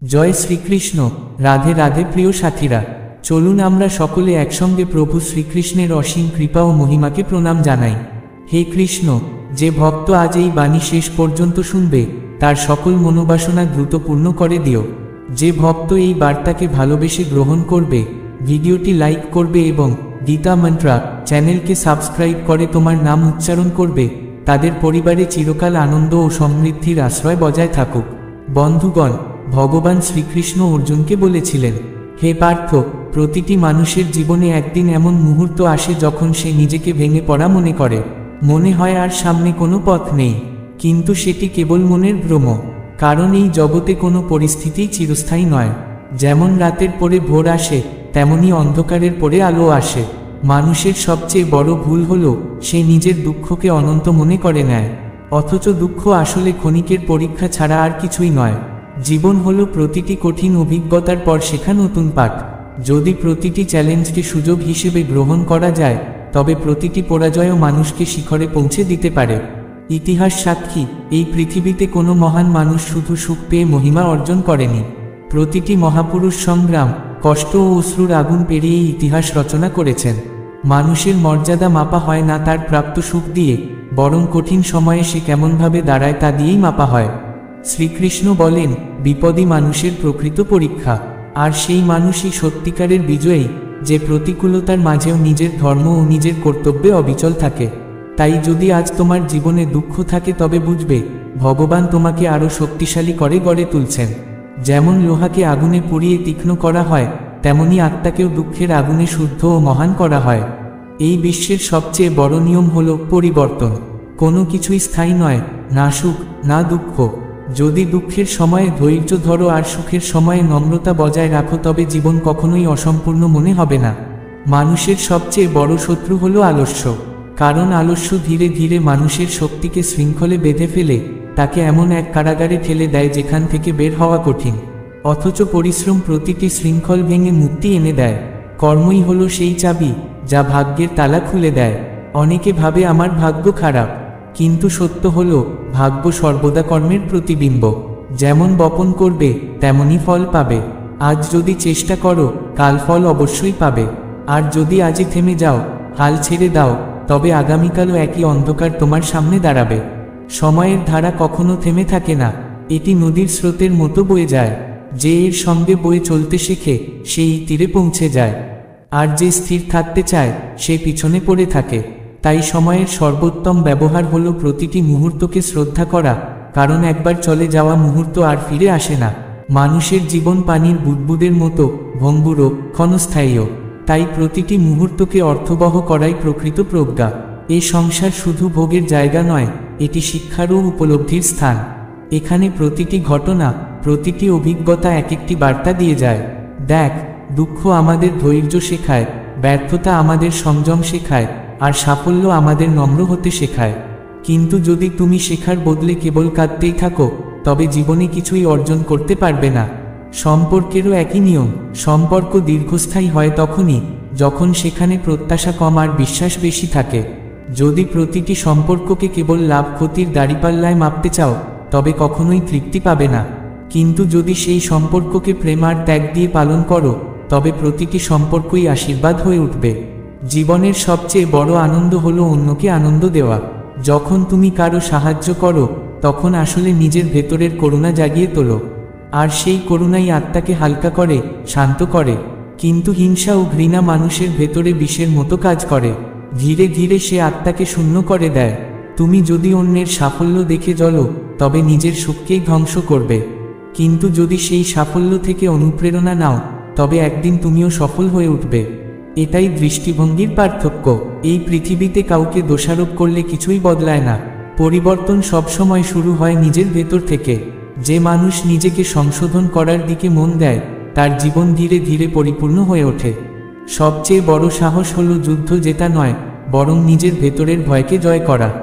জয় শ্রীকৃষ্ণ। রাধে রাধে প্রিয় সাথীরা, চলুন আমরা সকলে একসঙ্গে প্রভু শ্রীকৃষ্ণের অসীম কৃপা ও মহিমাকে প্রণাম জানাই। হে কৃষ্ণ, যে ভক্ত আজ এই বাণী শেষ পর্যন্ত শুনবে তার সকল মনোবাসনা দ্রুত পূর্ণ করে দিও। যে ভক্ত এই বার্তাকে ভালোবেসে গ্রহণ করবে, ভিডিওটি লাইক করবে এবং গীতা মন্ত্রা চ্যানেলকে সাবস্ক্রাইব করে তোমার নাম উচ্চারণ করবে, তাদের পরিবারে চিরকাল আনন্দ ও সমৃদ্ধির আশ্রয় বজায় থাকুক। বন্ধুগণ, ভগবান শ্রীকৃষ্ণ অর্জুনকে বলেছিলেন, হে পার্থ, প্রতিটি মানুষের জীবনে একদিন এমন মুহূর্ত আসে যখন সে নিজেকে ভেঙে পড়া মনে করে, মনে হয় আর সামনে কোনো পথ নেই। কিন্তু সেটি কেবল মনের ভ্রম, কারণ এই জগতে কোনো পরিস্থিতিই চিরস্থায়ী নয়। যেমন রাতের পরে ভোর আসে, তেমনি অন্ধকারের পরে আলো আসে। মানুষের সবচেয়ে বড় ভুল হলো সে নিজের দুঃখকে অনন্ত মনে করে নেয়, অথচ দুঃখ আসলে ক্ষণিকের পরীক্ষা ছাড়া আর কিছুই নয়। জীবন হলো প্রতিটি কঠিন অভিজ্ঞতার পর শেখা নতুন পাঠ। যদি প্রতিটি চ্যালেঞ্জকে সুযোগ হিসেবে গ্রহণ করা যায়, তবে প্রতিটি পরাজয়ও মানুষকে শিখরে পৌঁছে দিতে পারে। ইতিহাস সাক্ষী, এই পৃথিবীতে কোনো মহান মানুষ শুধু সুখ পেয়ে মহিমা অর্জন করেনি। প্রতিটি মহাপুরুষ সংগ্রাম, কষ্ট ও অশ্রুর আগুন পেরিয়েই ইতিহাস রচনা করেছেন। মানুষের মর্যাদা মাপা হয় না তার প্রাপ্ত সুখ দিয়ে, বরং কঠিন সময়ে সে কেমনভাবে দাঁড়ায় তা দিয়েই মাপা হয়। শ্রীকৃষ্ণ বলেন, বিপদই মানুষের প্রকৃত পরীক্ষা, আর সেই মানুষই সত্যিকারের বিজয়ী, যে প্রতিকূলতার মাঝেও নিজের ধর্ম ও নিজের কর্তব্যে অবিচল থাকে। তাই যদি আজ তোমার জীবনে দুঃখ থাকে, তবে বুঝবে ভগবান তোমাকে আরও শক্তিশালী করে গড়ে তুলছেন। যেমন লোহাকে আগুনে পুড়িয়ে তীক্ষ্ণ করা হয়, তেমনি আত্মাকেও দুঃখের আগুনে শুদ্ধ ও মহান করা হয়। এই বিশ্বের সবচেয়ে বড় নিয়ম হল পরিবর্তন। কোনো কিছুই স্থায়ী নয়, না সুখ না দুঃখ। যদি দুঃখের সময়ে ধৈর্য ধরো আর সুখের সময়ে নম্রতা বজায় রাখো, তবে জীবন কখনোই অসম্পূর্ণ মনে হবে না। মানুষের সবচেয়ে বড় শত্রু হলো আলস্য, কারণ আলস্য ধীরে ধীরে মানুষের শক্তিকে শৃঙ্খলে বেঁধে ফেলে, তাকে এমন এক কারাগারে ঠেলে দেয় যেখান থেকে বের হওয়া কঠিন। অথচ পরিশ্রম প্রতিটি শৃঙ্খল ভেঙে মুক্তি এনে দেয়। কর্মই হলো সেই চাবি যা ভাগ্যের তালা খুলে দেয়। অনেকে ভাবে আমার ভাগ্য খারাপ, কিন্তু সত্য হলো ভাগ্য সর্বদা কর্মের প্রতিবিম্ব। যেমন বপন করবে তেমনি ফল পাবে। আজ যদি চেষ্টা করো, কাল ফল অবশ্যই পাবে। আর যদি আজই থেমে যাও, হাল ছেড়ে দাও, তবে আগামীকালও একই অন্ধকার তোমার সামনে দাঁড়াবে। সময়ের ধারা কখনো থেমে থাকে না, এটি নদীর স্রোতের মতো বয়ে যায়। যে এর সঙ্গে বয়ে চলতে শেখে, সেই তীরে পৌঁছে যায়। আর যে স্থির থাকতে চায়, সে পিছনে পড়ে থাকে। তাই সময়ের সর্বোত্তম ব্যবহার হলো প্রতিটি মুহূর্তকে শ্রদ্ধা করা, কারণ একবার চলে যাওয়া মুহূর্ত আর ফিরে আসে না। মানুষের জীবন পানির বুদবুদের মতো ভঙ্গুর, ক্ষণস্থায়ীও। তাই প্রতিটি মুহূর্তকে অর্থবহ করাই প্রকৃত প্রজ্ঞা। এ সংসার শুধু ভোগের জায়গা নয়, এটি শিক্ষার ও উপলব্ধির স্থান। এখানে প্রতিটি ঘটনা, প্রতিটি অভিজ্ঞতা এক একটি বার্তা দিয়ে যায়। দেখ, দুঃখ আমাদের ধৈর্য শেখায়, ব্যর্থতা আমাদের সংযম শেখায়, আর সাফল্য আমাদের নম্র হতে শেখায়। কিন্তু যদি তুমি শেখার বদলে কেবল কাঁদতেই থাকো, তবে জীবনে কিছুই অর্জন করতে পারবে না। সম্পর্কেরও একই নিয়ম। সম্পর্ক দীর্ঘস্থায়ী হয় তখনই যখন সেখানে প্রত্যাশা কম আর বিশ্বাস বেশি থাকে। যদি প্রতিটি সম্পর্ককে কেবল লাভ ক্ষতির দাঁড়িপাল্লায় মাপতে চাও, তবে কখনোই তৃপ্তি পাবে না। কিন্তু যদি সেই সম্পর্ককে প্রেম আর ত্যাগ দিয়ে পালন করো, তবে প্রতিটি সম্পর্কই আশীর্বাদ হয়ে উঠবে। জীবনের সবচেয়ে বড় আনন্দ হলো অন্যকে আনন্দ দেওয়া। যখন তুমি কারো সাহায্য করো, তখন আসলে নিজের ভেতরের করুণা জাগিয়ে তোলো। আর সেই করুণাই আত্মাকে হালকা করে, শান্ত করে। কিন্তু হিংসা ও ঘৃণা মানুষের ভেতরে বিষের মতো কাজ করে। ধীরে ধীরে সে আত্মাকে শূন্য করে দেয়। তুমি যদি অন্যের সাফল্য দেখে জ্বলো, তবে নিজের সুখকেই ধ্বংস করবে। কিন্তু যদি সেই সাফল্য থেকে অনুপ্রেরণা নাও, তবে একদিন তুমিও সফল হয়ে উঠবে। এটাই দৃষ্টিভঙ্গির পার্থক্য। এই পৃথিবীতে কাউকে দোষারোপ করলে কিছুই বদলায় না। পরিবর্তন সবসময় শুরু হয় নিজের ভেতর থেকে। যে মানুষ নিজেকে সংশোধন করার দিকে মন দেয়, তার জীবন ধীরে ধীরে পরিপূর্ণ হয়ে ওঠে। সবচেয়ে বড় সাহস হলো যুদ্ধ জেতা নয়, বরং নিজের ভেতরের ভয়কে জয় করা।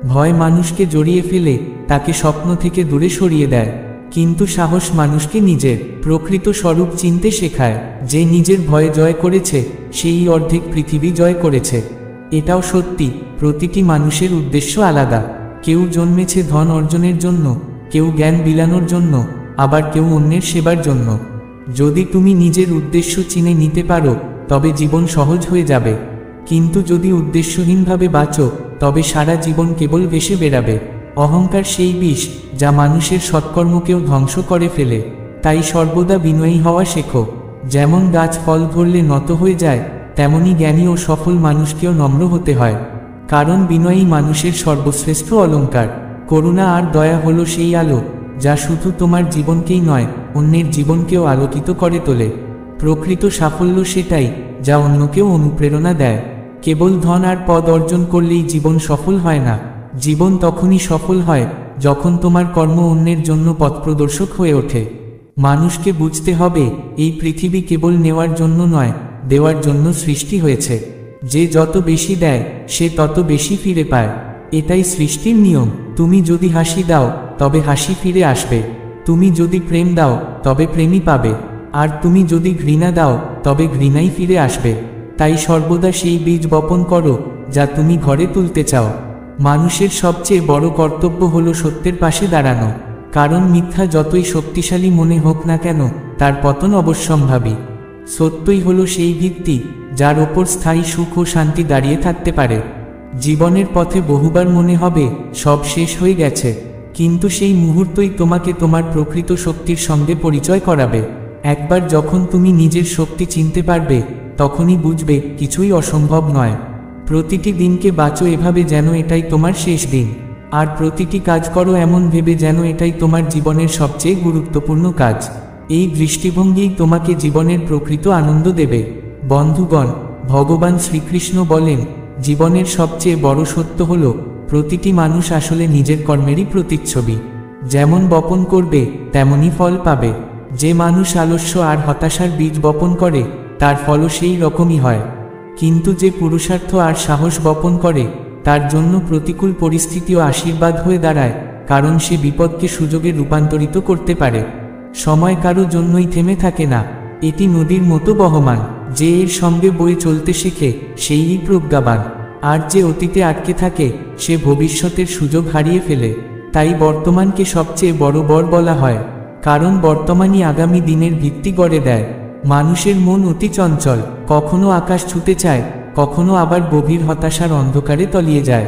ভয় মানুষকে জড়িয়ে ফেলে, তাকে স্বপ্ন থেকে দূরে সরিয়ে দেয়। কিন্তু সাহস মানুষকে নিজের প্রকৃত স্বরূপ চিনতে শেখায়। যে নিজের ভয় জয় করেছে, সেই অর্ধেক পৃথিবী জয় করেছে। এটাও সত্যি, প্রতিটি মানুষের উদ্দেশ্য আলাদা। কেউ জন্মেছে ধন অর্জনের জন্য, কেউ জ্ঞান বিলানোর জন্য, আবার কেউ অন্যের সেবার জন্য। যদি তুমি নিজের উদ্দেশ্য চিনে নিতে পারো তবে জীবন সহজ হয়ে যাবে, কিন্তু যদি উদ্দেশ্যহীনভাবে বাঁচো তবে সারা জীবন কেবল ভেসে বেড়াবে। অহংকার সেই বিষ যা মানুষের সৎকর্মকেও ধ্বংস করে ফেলে। তাই সর্বদা বিনয়ী হওয়া শেখো। যেমন গাছ ফল ধরলে নত হয়ে যায়, তেমনি জ্ঞানী ও সফল মানুষকেও নম্র হতে হয়, কারণ বিনয়ী মানুষের সর্বশ্রেষ্ঠ অলংকার। করুণা আর দয়া হলো সেই আলো যা শুধু তোমার জীবনকেই নয়, অন্যের জীবনকেও আলোকিত করে তোলে। প্রকৃত সাফল্য সেটাই যা অন্যকেও অনুপ্রেরণা দেয়। কেবল ধন আর পদ অর্জন করলেই জীবন সফল হয় না। জীবন তখনই সফল হয় যখন তোমার কর্ম অন্যের জন্য পথপ্রদর্শক হয়ে ওঠে। মানুষকে বুঝতে হবে, এই পৃথিবী কেবল নেওয়ার জন্য নয়, দেওয়ার জন্য সৃষ্টি হয়েছে। যে যত বেশি দেয় সে তত বেশি ফিরে পায়। এটাই সৃষ্টির নিয়ম। তুমি যদি হাসি দাও তবে হাসি ফিরে আসবে, তুমি যদি প্রেম দাও তবে প্রেমই পাবে, আর তুমি যদি ঘৃণা দাও তবে ঘৃণাই ফিরে আসবে। তাই সর্বদা সেই বীজ বপন করো যা তুমি ঘরে তুলতে চাও। মানুষের সবচেয়ে বড় কর্তব্য হলো সত্যের পাশে দাঁড়ানো, কারণ মিথ্যা যতই শক্তিশালী মনে হোক না কেন তার পতন অবশ্যম্ভাবী। সত্যই হলো সেই ভিত্তি যার ওপর স্থায়ী সুখ ও শান্তি দাঁড়িয়ে থাকতে পারে। জীবনের পথে বহুবার মনে হবে সব শেষ হয়ে গেছে, কিন্তু সেই মুহূর্তই তোমাকে তোমার প্রকৃত শক্তির সঙ্গে পরিচয় করাবে। একবার যখন তুমি নিজের শক্তি চিনতে পারবে তখনই বুঝবে কিছুই অসম্ভব নয়। প্রতিটি দিনকে বাঁচো এভাবে যেন এটাই তোমার শেষ দিন, আর প্রতিটি কাজ করো এমন ভেবে যেন এটাই তোমার জীবনের সবচেয়ে গুরুত্বপূর্ণ কাজ। এই দৃষ্টিভঙ্গিই তোমাকে জীবনের প্রকৃত আনন্দ দেবে। বন্ধুগণ, ভগবান শ্রীকৃষ্ণ বলেন, জীবনের সবচেয়ে বড় সত্য হল প্রতিটি মানুষ আসলে নিজের কর্মেরই প্রতিচ্ছবি। যেমন বপন করবে তেমনই ফল পাবে। যে মানুষ আলস্য আর হতাশার বীজ বপন করে তার ফলও সেই রকমই হয়, কিন্তু যে পুরুষার্থ আর সাহস বপন করে তার জন্য প্রতিকূল পরিস্থিতিও আশীর্বাদ হয়ে দাঁড়ায়, কারণ সে বিপদকে সুযোগে রূপান্তরিত করতে পারে। সময় কারো জন্যই থেমে থাকে না, এটি নদীর মতো বহমান। যে এর সঙ্গে বয়ে চলতে শেখে সেই প্রজ্ঞাবান, আর যে অতীতে আটকে থাকে সে ভবিষ্যতের সুযোগ হারিয়ে ফেলে। তাই বর্তমানকে সবচেয়ে বড় বর বলা হয়, কারণ বর্তমানই আগামী দিনের ভিত্তি গড়ে দেয়। মানুষের মন অতি চঞ্চল, কখনো আকাশ ছুঁতে চায়, কখনো আবার গভীর হতাশার অন্ধকারে তলিয়ে যায়।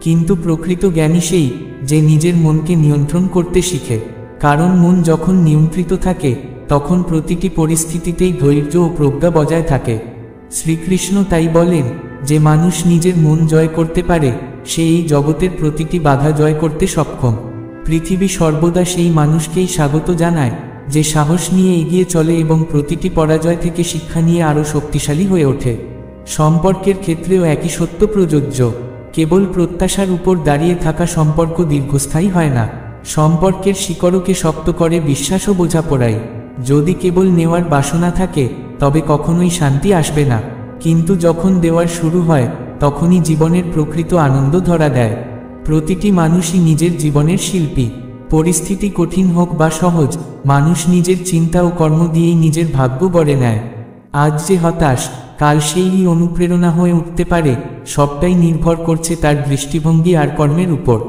কিন্তু প্রকৃত জ্ঞানী সেই যে নিজের মনকে নিয়ন্ত্রণ করতে শিখে, কারণ মন যখন নিয়ন্ত্রিত থাকে তখন প্রতিটি পরিস্থিতিতেই ধৈর্য ও প্রজ্ঞা বজায় থাকে। শ্রীকৃষ্ণ তাই বলেন, যে মানুষ নিজের মন জয় করতে পারে সে এই জগতের প্রতিটি বাধা জয় করতে সক্ষম। পৃথিবী সর্বদা সেই মানুষকেই স্বাগত জানায় যে সাহস নিয়ে এগিয়ে চলে এবং প্রতিটি পরাজয় থেকে শিক্ষা নিয়ে আরও শক্তিশালী হয়ে ওঠে। সম্পর্কের ক্ষেত্রেও একই সত্য প্রযোজ্য। কেবল প্রত্যাশার উপর দাঁড়িয়ে থাকা সম্পর্ক দীর্ঘস্থায়ী হয় না। সম্পর্কের শিকড়কে শক্ত করে বিশ্বাস ও বোঝাপড়াই। যদি কেবল নেওয়ার বাসনা থাকে তবে কখনোই শান্তি আসবে না, কিন্তু যখন দেওয়ার শুরু হয় তখনই জীবনের প্রকৃত আনন্দ ধরা দেয়। প্রতিটি মানুষই নিজের জীবনের শিল্পী। পরিস্থিতি কঠিন হোক বা সহজ, মানুষ নিজের চিন্তা ও কর্ম দিয়েই নিজের ভাগ্য গড়ে নেয়। আজ যে হতাশ, কাল সেই অনুপ্রেরণা হয়ে উঠতে পারে। সবটাই নির্ভর করছে তার দৃষ্টিভঙ্গি আর কর্মের উপর।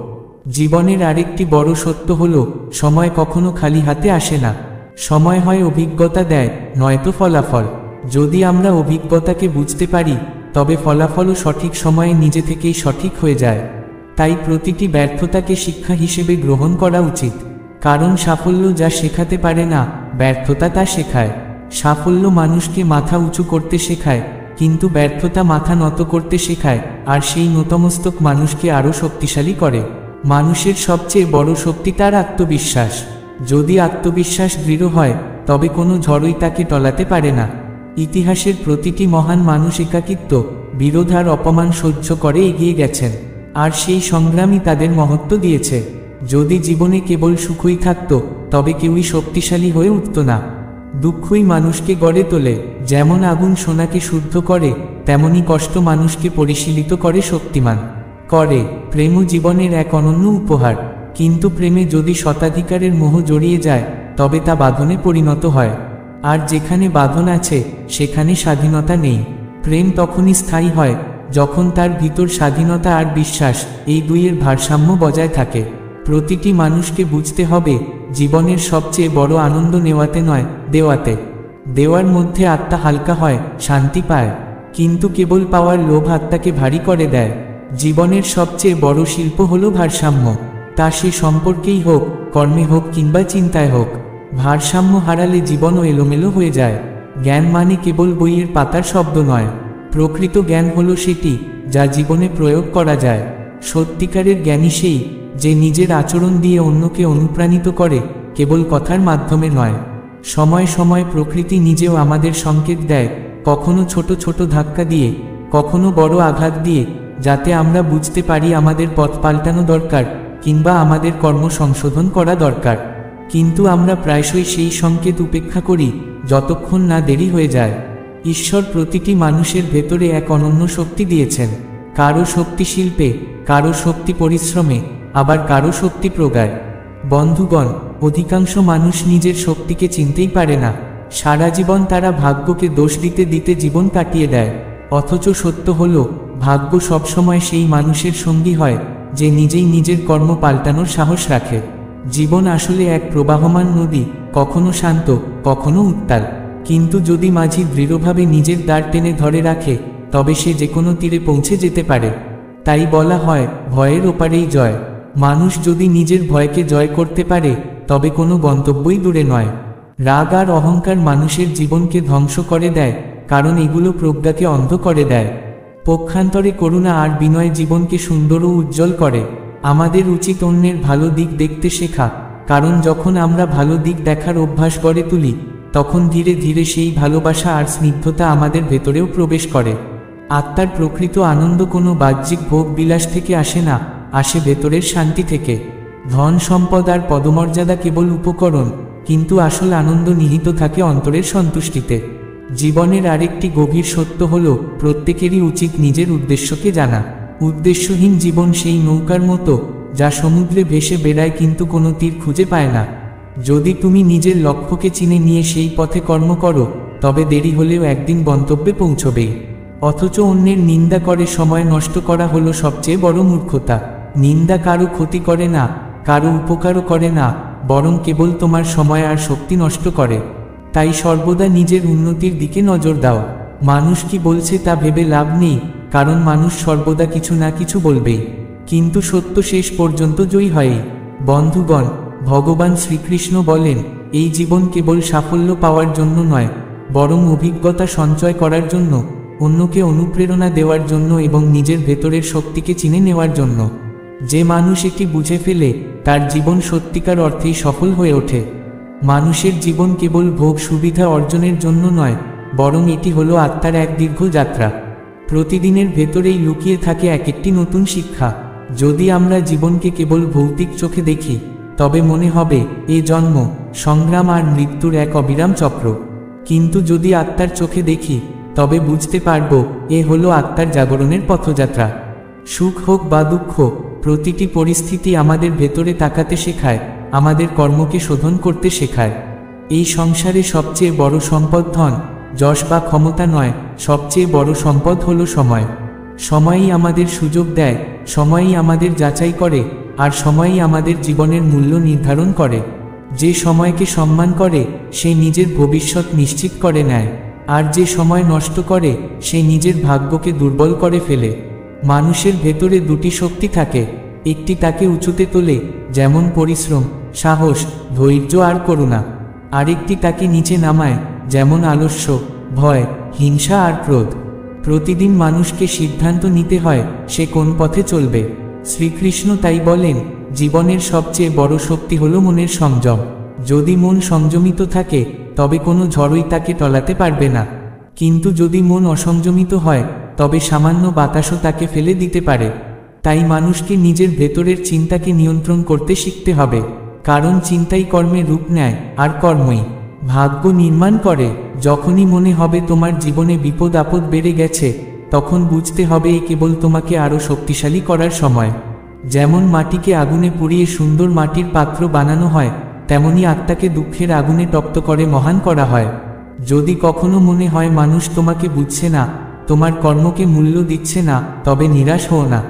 জীবনের আরেকটি বড় সত্য হল, সময় কখনো খালি হাতে আসে না। সময় হয় অভিজ্ঞতা দেয়, নয়তো ফলাফল। যদি আমরা অভিজ্ঞতাকে বুঝতে পারি তবে ফলাফলও সঠিক সময়ে নিজে থেকেই সঠিক হয়ে যায়। তাই প্রতিটি ব্যর্থতাকে শিক্ষা হিসেবে গ্রহণ করা উচিত, কারণ সাফল্য যা শেখাতে পারে না, ব্যর্থতা তা শেখায়। সাফল্য মানুষকে মাথা উঁচু করতে শেখায়, কিন্তু ব্যর্থতা মাথা নত করতে শেখায়, আর সেই নতমস্তক মানুষকে আরও শক্তিশালী করে। মানুষের সবচেয়ে বড় শক্তি তার আত্মবিশ্বাস। যদি আত্মবিশ্বাস দৃঢ় হয় তবে কোনো ঝড়ই তাকে টলাতে পারে না। ইতিহাসের প্রতিটি মহান মানুষ একাকিত্ব, বিরোধ আর অপমান সহ্য করে এগিয়ে গেছেন, আর সেই সংগ্রামই তাদের মহত্ব দিয়েছে। যদি জীবনে কেবল সুখই থাকত তবে কেউই শক্তিশালী হয়ে উঠত না। দুঃখই মানুষকে গড়ে তোলে। যেমন আগুন সোনাকে শুদ্ধ করে, তেমনি কষ্ট মানুষকে পরিশীলিত করে শক্তিমান করে। প্রেমও জীবনের এক অনন্য উপহার, কিন্তু প্রেমে যদি শতাধিকারের মোহ জড়িয়ে যায় তবে তা বাঁধনে পরিণত হয়। আর যেখানে বাঁধন আছে সেখানে স্বাধীনতা নেই। প্রেম তখনই স্থায়ী হয় যখন তার ভিতর স্বাধীনতা আর বিশ্বাস এই দুইয়ের ভারসাম্য বজায় থাকে। প্রতিটি মানুষকে বুঝতে হবে জীবনের সবচেয়ে বড় আনন্দ নেওয়াতে নয়, দেওয়াতে। দেওয়ার মধ্যে আত্মা হালকা হয়, শান্তি পায়। কিন্তু কেবল পাওয়ার লোভ আত্মাকে ভারী করে দেয়। জীবনের সবচেয়ে বড় শিল্প হলো ভারসাম্য। তা সে সম্পর্কেই হোক, কর্মে হোক কিংবা চিন্তায় হোক। ভারসাম্য হারালে জীবনও এলোমেলো হয়ে যায়। জ্ঞান মানে কেবল বইয়ের পাতার শব্দ নয়, প্রকৃত জ্ঞান হলো সেটি যা জীবনে প্রয়োগ করা যায়। সত্যিকারের জ্ঞানী সেই যে নিজের আচরণ দিয়ে অন্যকে অনুপ্রাণিত করে, কেবল কথার মাধ্যমে নয়। সময় সময় প্রকৃতি নিজেও আমাদের সংকেত দেয়, কখনো ছোট ছোট ধাক্কা দিয়ে, কখনো বড় আঘাত দিয়ে, যাতে আমরা বুঝতে পারি আমাদের পথ পাল্টানো দরকার কিংবা আমাদের কর্ম সংশোধন করা দরকার। কিন্তু আমরা প্রায়শই সেই সংকেত উপেক্ষা করি যতক্ষণ না দেরি হয়ে যায়। ঈশ্বর প্রতিটি মানুষের ভেতরে এক অনন্য শক্তি দিয়েছেন। কারো শক্তি শিল্পে, কারো শক্তি পরিশ্রমে, আবার কারো শক্তি প্রজ্ঞায়। বন্ধুগণ, অধিকাংশ মানুষ নিজের শক্তিকে চিনতেই পারে না। সারা জীবন তারা ভাগ্যকে দোষ দিতে দিতে জীবন কাটিয়ে দেয়। অথচ সত্য হলো, ভাগ্য সবসময় সেই মানুষের সঙ্গী হয় যে নিজেই নিজের কর্ম পাল্টানোর সাহস রাখে। জীবন আসলে এক প্রবাহমান নদী, কখনো শান্ত, কখনো উত্তাল। কিন্তু যদি মাঝি দৃঢ়ভাবে নিজের দ্বার টেনে ধরে রাখে, তবে সে যে কোনো তীরে পৌঁছে যেতে পারে। তাই বলা হয়, ভয়ের ওপারেই জয়। মানুষ যদি নিজের ভয়কে জয় করতে পারে, তবে কোনো গন্তব্যই দূরে নয়। রাগ আর অহংকার মানুষের জীবনকে ধ্বংস করে দেয়, কারণ এগুলো প্রজ্ঞাকে অন্ধ করে দেয়। পক্ষান্তরে করুণা আর বিনয় জীবনকে সুন্দর ও উজ্জ্বল করে। আমাদের উচিত অন্যের ভালো দিক দেখতে শেখা, কারণ যখন আমরা ভালো দিক দেখার অভ্যাস গড়ে তুলি, তখন ধীরে ধীরে সেই ভালোবাসা আর স্নিগ্ধতা আমাদের ভেতরেও প্রবেশ করে। আত্মার প্রকৃত আনন্দ কোনো বাহ্যিক ভোগ বিলাস থেকে আসে না, আসে ভেতরের শান্তি থেকে। ধন সম্পদ আর পদমর্যাদা কেবল উপকরণ, কিন্তু আসল আনন্দ নিহিত থাকে অন্তরের সন্তুষ্টিতে। জীবনের আরেকটি গভীর সত্য হল, প্রত্যেকেরই উচিত নিজের উদ্দেশ্যকে জানা। উদ্দেশ্যহীন জীবন সেই নৌকার মতো যা সমুদ্রে ভেসে বেড়ায় কিন্তু কোনো তীর খুঁজে পায় না। যদি তুমি নিজের লক্ষ্যকে চিনে নিয়ে সেই পথে কর্ম করো, তবে দেরি হলেও একদিন গন্তব্যে পৌঁছবেই। অথচ অন্যের নিন্দা করে সময় নষ্ট করা হলো সবচেয়ে বড় মূর্খতা। নিন্দা কারো ক্ষতি করে না, কারো উপকারও করে না, বরং কেবল তোমার সময় আর শক্তি নষ্ট করে। তাই সর্বদা নিজের উন্নতির দিকে নজর দাও। মানুষ কি বলছে তা ভেবে লাভ নেই, কারণ মানুষ সর্বদা কিছু না কিছু বলবেই, কিন্তু সত্য শেষ পর্যন্ত জয়ী হয়। বন্ধুগণ, ভগবান শ্রীকৃষ্ণ বলেন, এই জীবন কেবল সাফল্য পাওয়ার জন্য নয়, বরং অভিজ্ঞতা সঞ্চয় করার জন্য, অন্যকে অনুপ্রেরণা দেওয়ার জন্য এবং নিজের ভেতরের শক্তিকে চিনে নেওয়ার জন্য। যে মানুষ এটি বুঝে ফেলে, তার জীবন সত্যিকার অর্থেই সফল হয়ে ওঠে। মানুষের জীবন কেবল ভোগ সুবিধা অর্জনের জন্য নয়, বরং এটি হলো আত্মার এক দীর্ঘ যাত্রা। প্রতিদিনের ভেতরেই লুকিয়ে থাকে এক একটি নতুন শিক্ষা। যদি আমরা জীবনকে কেবল ভৌতিক চোখে দেখি, তবে মনে হবে এ জন্ম, সংগ্রাম আর মৃত্যুর এক অবিরাম চক্র। কিন্তু যদি আত্মার চোখে দেখি, তবে বুঝতে পারব এ হলো আত্মার জাগরণের পথযাত্রা। সুখ হোক বা দুঃখ, প্রতিটি পরিস্থিতি আমাদের ভেতরে তাকাতে শেখায়, আমাদের কর্মকে শোধন করতে শেখায়। এই সংসারে সবচেয়ে বড় সম্পদ ধন, যশ বা ক্ষমতা নয়, সবচেয়ে বড় সম্পদ হলো সময়। সময়ই আমাদের সুযোগ দেয়, সময়ই আমাদের যাচাই করে, আর সময়ই আমাদের জীবনের মূল্য নির্ধারণ করে। যে সময়কে সম্মান করে, সে নিজের ভবিষ্যৎ নিশ্চিত করে নেয়, আর যে সময় নষ্ট করে, সে নিজের ভাগ্যকে দুর্বল করে ফেলে। মানুষের ভেতরে দুটি শক্তি থাকে, একটি তাকে উঁচুতে তোলে, যেমন পরিশ্রম, সাহস, ধৈর্য আর করুণা। আরেকটি তাকে নিচে নামায়, যেমন আলস্য, ভয়, হিংসা আর ক্রোধ। প্রতিদিন মানুষকে সিদ্ধান্ত নিতে হয় সে কোন পথে চলবে। শ্রীকৃষ্ণ তাই বলেন, জীবনের সবচেয়ে বড় শক্তি হলো মনের সংযম। যদি মন সংযমিত থাকে, তবে কোনো ঝড়ই তাকে টলাতে পারবে না। কিন্তু যদি মন অসংযমিত হয়, তবে সামান্য বাতাসও তাকে ফেলে দিতে পারে। তাই মানুষকে নিজের ভেতরের চিন্তাকে নিয়ন্ত্রণ করতে শিখতে হবে, কারণ চিন্তাই কর্মে রূপ নেয়, আর কর্মই ভাগ্য নির্মাণ করে। যখনই মনে হবে তোমার জীবনে বিপদ আপদ বেড়ে গেছে, তখন বুঝতে হবে এ কেবল তোমাকে আরও শক্তিশালী করার সময়। যেমন মাটিকে আগুনে পুড়িয়ে সুন্দর মাটির পাত্র বানানো হয়, তেমনি আত্মাকে দুঃখের আগুনে তপ্ত করে মহান করা হয়। যদি কখনো মনে হয় মানুষ তোমাকে বুঝছে না, তোমার কর্মকে মূল্য দিচ্ছে না, তবে নিরাশ হও না।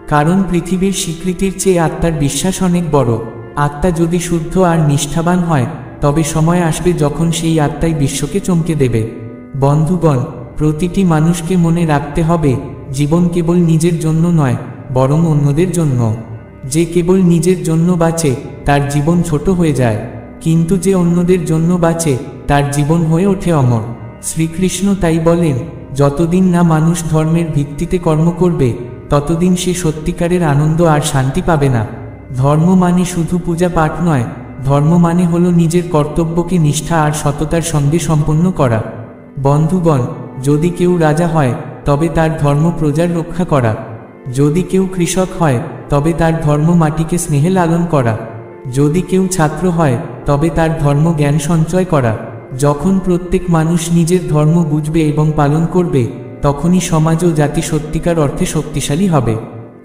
কারণ পৃথিবীর স্বীকৃতির চেয়ে আত্মার বিশ্বাস অনেক বড়। আত্মা যদি শুদ্ধ আর নিষ্ঠাবান হয়, তবে সময় আসবে যখন সেই আত্মাই বিশ্বকে চমকে দেবে। বন্ধুগণ, প্রতিটি মানুষকে মনে রাখতে হবে, জীবন কেবল নিজের জন্য নয়, বরং অন্যদের জন্য। যে কেবল নিজের জন্য বাঁচে, তার জীবন ছোট হয়ে যায়, কিন্তু যে অন্যদের জন্য বাঁচে, তার জীবন হয়ে ওঠে অমর। শ্রীকৃষ্ণ তাই বলেন, যতদিন না মানুষ ধর্মের ভিত্তিতে কর্ম করবে, ততদিন সে সত্যিকারের আনন্দ আর শান্তি পাবে না। ধর্ম মানে শুধু পূজা পাঠ নয়, ধর্ম মানে হলো নিজের কর্তব্যকে নিষ্ঠা আর সততার সঙ্গে সম্পন্ন করা। বন্ধুগণ, যদি কেউ রাজা হয়, তবে তার ধর্ম প্রজার রক্ষা করা। যদি কেউ কৃষক হয়, তবে তার ধর্ম মাটিকে স্নেহে লালন করা। যদি কেউ ছাত্র হয়, তবে তার ধর্ম জ্ঞান সঞ্চয় করা। যখন প্রত্যেক মানুষ নিজের ধর্ম বুঝবে এবং পালন করবে, তখনই সমাজ ও জাতি সত্যিকার অর্থে শক্তিশালী হবে।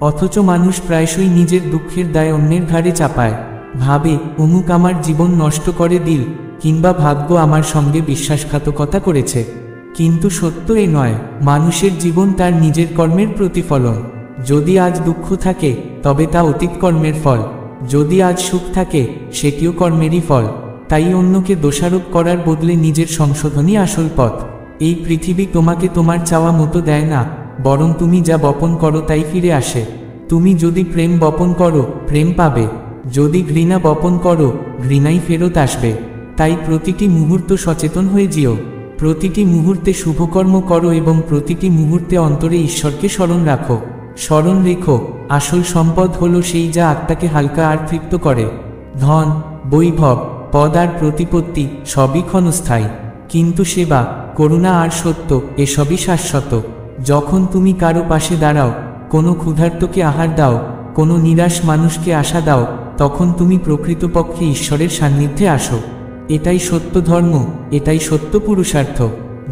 অথচ মানুষ প্রায়শই নিজের দুঃখের দায় অন্যের ঘাড়ে চাপায়, ভাবে অমুক আমার জীবন নষ্ট করে দিল, কিংবা ভাগ্য আমার সঙ্গে বিশ্বাসঘাতকতা করেছে। কিন্তু সত্য এ নয়, মানুষের জীবন তার নিজের কর্মের প্রতিফলন। যদি আজ দুঃখ থাকে, তবে তা অতীত কর্মের ফল। যদি আজ সুখ থাকে, সেটিও কর্মেরই ফল। তাই অন্যকে দোষারোপ করার বদলে নিজের সংশোধনই আসল পথ। এই পৃথিবী তোমাকে তোমার চাওয়া মতো দেয় না, বরং তুমি যা বপন করো তাই ফিরে আসে। তুমি যদি প্রেম বপন করো, প্রেম পাবে। যদি ঘৃণা বপন করো, ঘৃণাই ফেরত আসবে। তাই প্রতিটি মুহূর্ত সচেতন হয়ে যেও, প্রতিটি মুহূর্তে শুভকর্ম করো এবং প্রতিটি মুহূর্তে অন্তরে ঈশ্বরকে স্মরণ রাখো। স্মরণ রেখো, আসল সম্পদ হলো সেই যা আত্মাকে হালকা আর তৃপ্ত করে। ধন, বৈভব, পদ আর প্রতিপত্তি সবই ক্ষণস্থায়ী, কিন্তু সেবা, করুণা আর সত্য এসবই শাশ্বত। যখন তুমি কারো পাশে দাঁড়াও, কোনো ক্ষুধার্তকে আহার দাও, কোনো নিরাশ মানুষকে আশা দাও, তখন তুমি প্রকৃতপক্ষে ঈশ্বরের সান্নিধ্যে আসো। এটাই সত্য ধর্ম, এটাই সত্য পুরুষার্থ।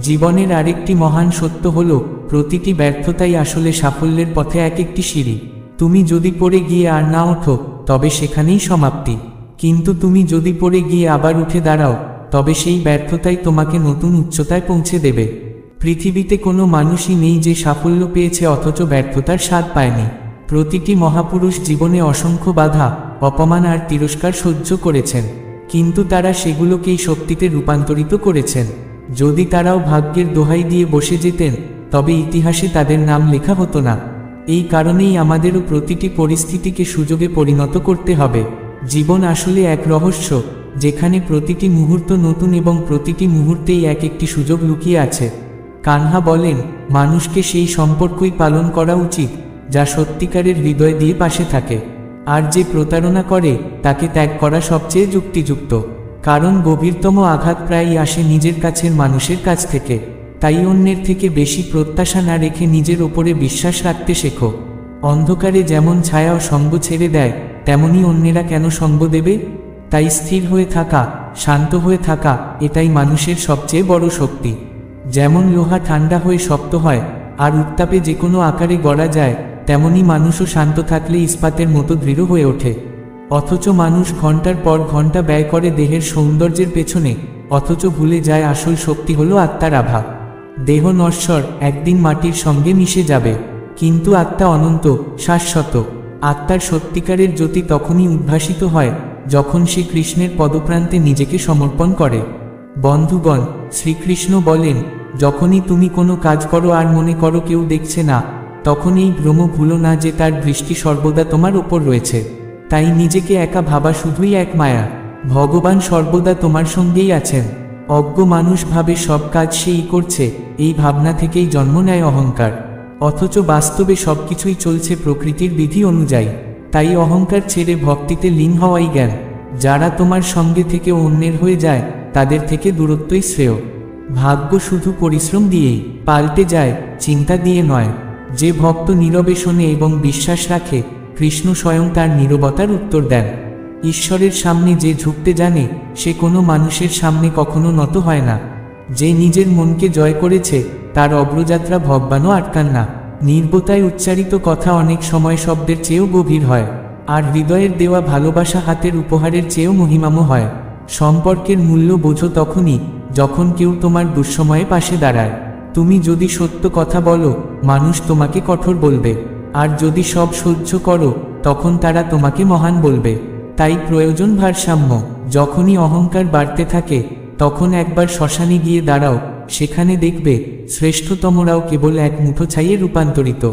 জীবনের আরেকটি মহান সত্য হল, প্রতিটি ব্যর্থতাই আসলে সাফল্যের পথে এক একটি সিঁড়ি। তুমি যদি পড়ে গিয়ে আর না ওঠো, তবে সেখানেই সমাপ্তি। কিন্তু তুমি যদি পড়ে গিয়ে আবার উঠে দাঁড়াও, তবে সেই ব্যর্থতাই তোমাকে নতুন উচ্চতায় পৌঁছে দেবে। পৃথিবীতে কোনো মানুষই নেই যে সাফল্য পেয়েছে অথচ ব্যর্থতার স্বাদ পায়নি। প্রতিটি মহাপুরুষ জীবনে অসংখ্য বাধা, অপমান আর তিরস্কার সহ্য করেছেন, কিন্তু তারা সেগুলোকেই শক্তিতে রূপান্তরিত করেছেন। যদি তারাও ভাগ্যের দোহাই দিয়ে বসে যেতেন, তবে ইতিহাসে তাদের নাম লেখা হতো না। এই কারণেই আমাদেরও প্রতিটি পরিস্থিতিকে সুযোগে পরিণত করতে হবে। জীবন আসলে এক রহস্য, যেখানে প্রতিটি মুহূর্ত নতুন এবং প্রতিটি মুহূর্তেই এক একটি সুযোগ লুকিয়ে আছে। কানহা বলেন, মানুষকে সেই সম্পর্কই পালন করা উচিত যা সত্যিকারের হৃদয় দিয়ে পাশে থাকে, আর যে প্রতারণা করে তাকে ত্যাগ করা সবচেয়ে যুক্তিযুক্ত। কারণ গভীরতম আঘাত প্রায়ই আসে নিজের কাছের মানুষের কাছ থেকে। তাই অন্যের থেকে বেশি প্রত্যাশা না রেখে নিজের ওপরে বিশ্বাস রাখতে শেখো। অন্ধকারে যেমন ছায়াও সঙ্গ ছেড়ে দেয়, তেমনি অন্যেরা কেন সঙ্গ দেবে? তাই স্থির হয়ে থাকা, শান্ত হয়ে থাকা, এটাই মানুষের সবচেয়ে বড় শক্তি। যেমন লোহা ঠান্ডা হয়ে শক্ত হয় আর উত্তাপে যে কোনো আকারে গড়া যায়, তেমনি মানুষও শান্ত থাকলে ইস্পাতের মতো দৃঢ় হয়ে ওঠে। অথচ মানুষ ঘন্টার পর ঘন্টা ব্যয় করে দেহের সৌন্দর্যের পেছনে, অথচ ভুলে যায় আসল শক্তি হলো আত্মার আভা। দেহ নশ্বর, একদিন মাটির সঙ্গে মিশে যাবে, কিন্তু আত্মা অনন্ত, শাশ্বত। আত্মার সত্যিকারের জ্যোতি তখনই উদ্ভাসিত হয় যখন সে কৃষ্ণের পদপ্রান্তে নিজেকে সমর্পণ করে। বন্ধুগণ, শ্রীকৃষ্ণ বলেন, যখনই তুমি কোনো কাজ করো আর মনে করো কেউ দেখছে না, তখন এই ভ্রম ভুলো না যে তার দৃষ্টি সর্বদা তোমার ওপর রয়েছে। তাই নিজেকে একা ভাবা শুধুই এক মায়া, ভগবান সর্বদা তোমার সঙ্গেই আছেন। অজ্ঞ মানুষ ভাবে সব কাজ সেই করছে, এই ভাবনা থেকেই জন্ম নেয় অহংকার। অথচ বাস্তবে সবকিছুই চলছে প্রকৃতির বিধি অনুযায়ী। তাই অহংকার ছেড়ে ভক্তিতে লীন হওয়াই জ্ঞান। যারা তোমার সঙ্গে থেকে অন্যের হয়ে যায়, তাদের থেকে দূরত্বই শ্রেয়। ভাগ্য শুধু পরিশ্রম দিয়েই পাল্টে যায়, চিন্তা দিয়ে নয়। যে ভক্ত নীরবে শোনে এবং বিশ্বাস রাখে, কৃষ্ণ স্বয়ং তার নীরবতার উত্তর দেন। ঈশ্বরের সামনে যে ঝুঁকতে জানে, সে কোনো মানুষের সামনে কখনো নত হয় না। যে নিজের মনকে জয় করেছে, তার অগ্রযাত্রা ভগবানও আটকান না। নির্বতায় উচ্চারিত কথা অনেক সময় শব্দের চেয়েও গভীর হয়, আর হৃদয়ের দেওয়া ভালোবাসা হাতের উপহারের চেয়েও মহিমাম হয়। সম্পর্কের মূল্য বোঝো তখনই, যখন কেউ তোমার দুঃসময়ে পাশে দাঁড়ায়। তুমি যদি সত্য কথা বলো, মানুষ তোমাকে কঠোর বলবে, আর যদি সব সহ্য করো তখন তারা তোমাকে মহান বলবে। তাই প্রয়োজন ভারসাম্য। যখনই অহংকার বাড়তে থাকে তখন একবার শ্মশানে গিয়ে দাঁড়াও, সেখানে দেখবে শ্রেষ্ঠতমরাও কেবল এক মুঠো ছাইয়ে রূপান্তরিত।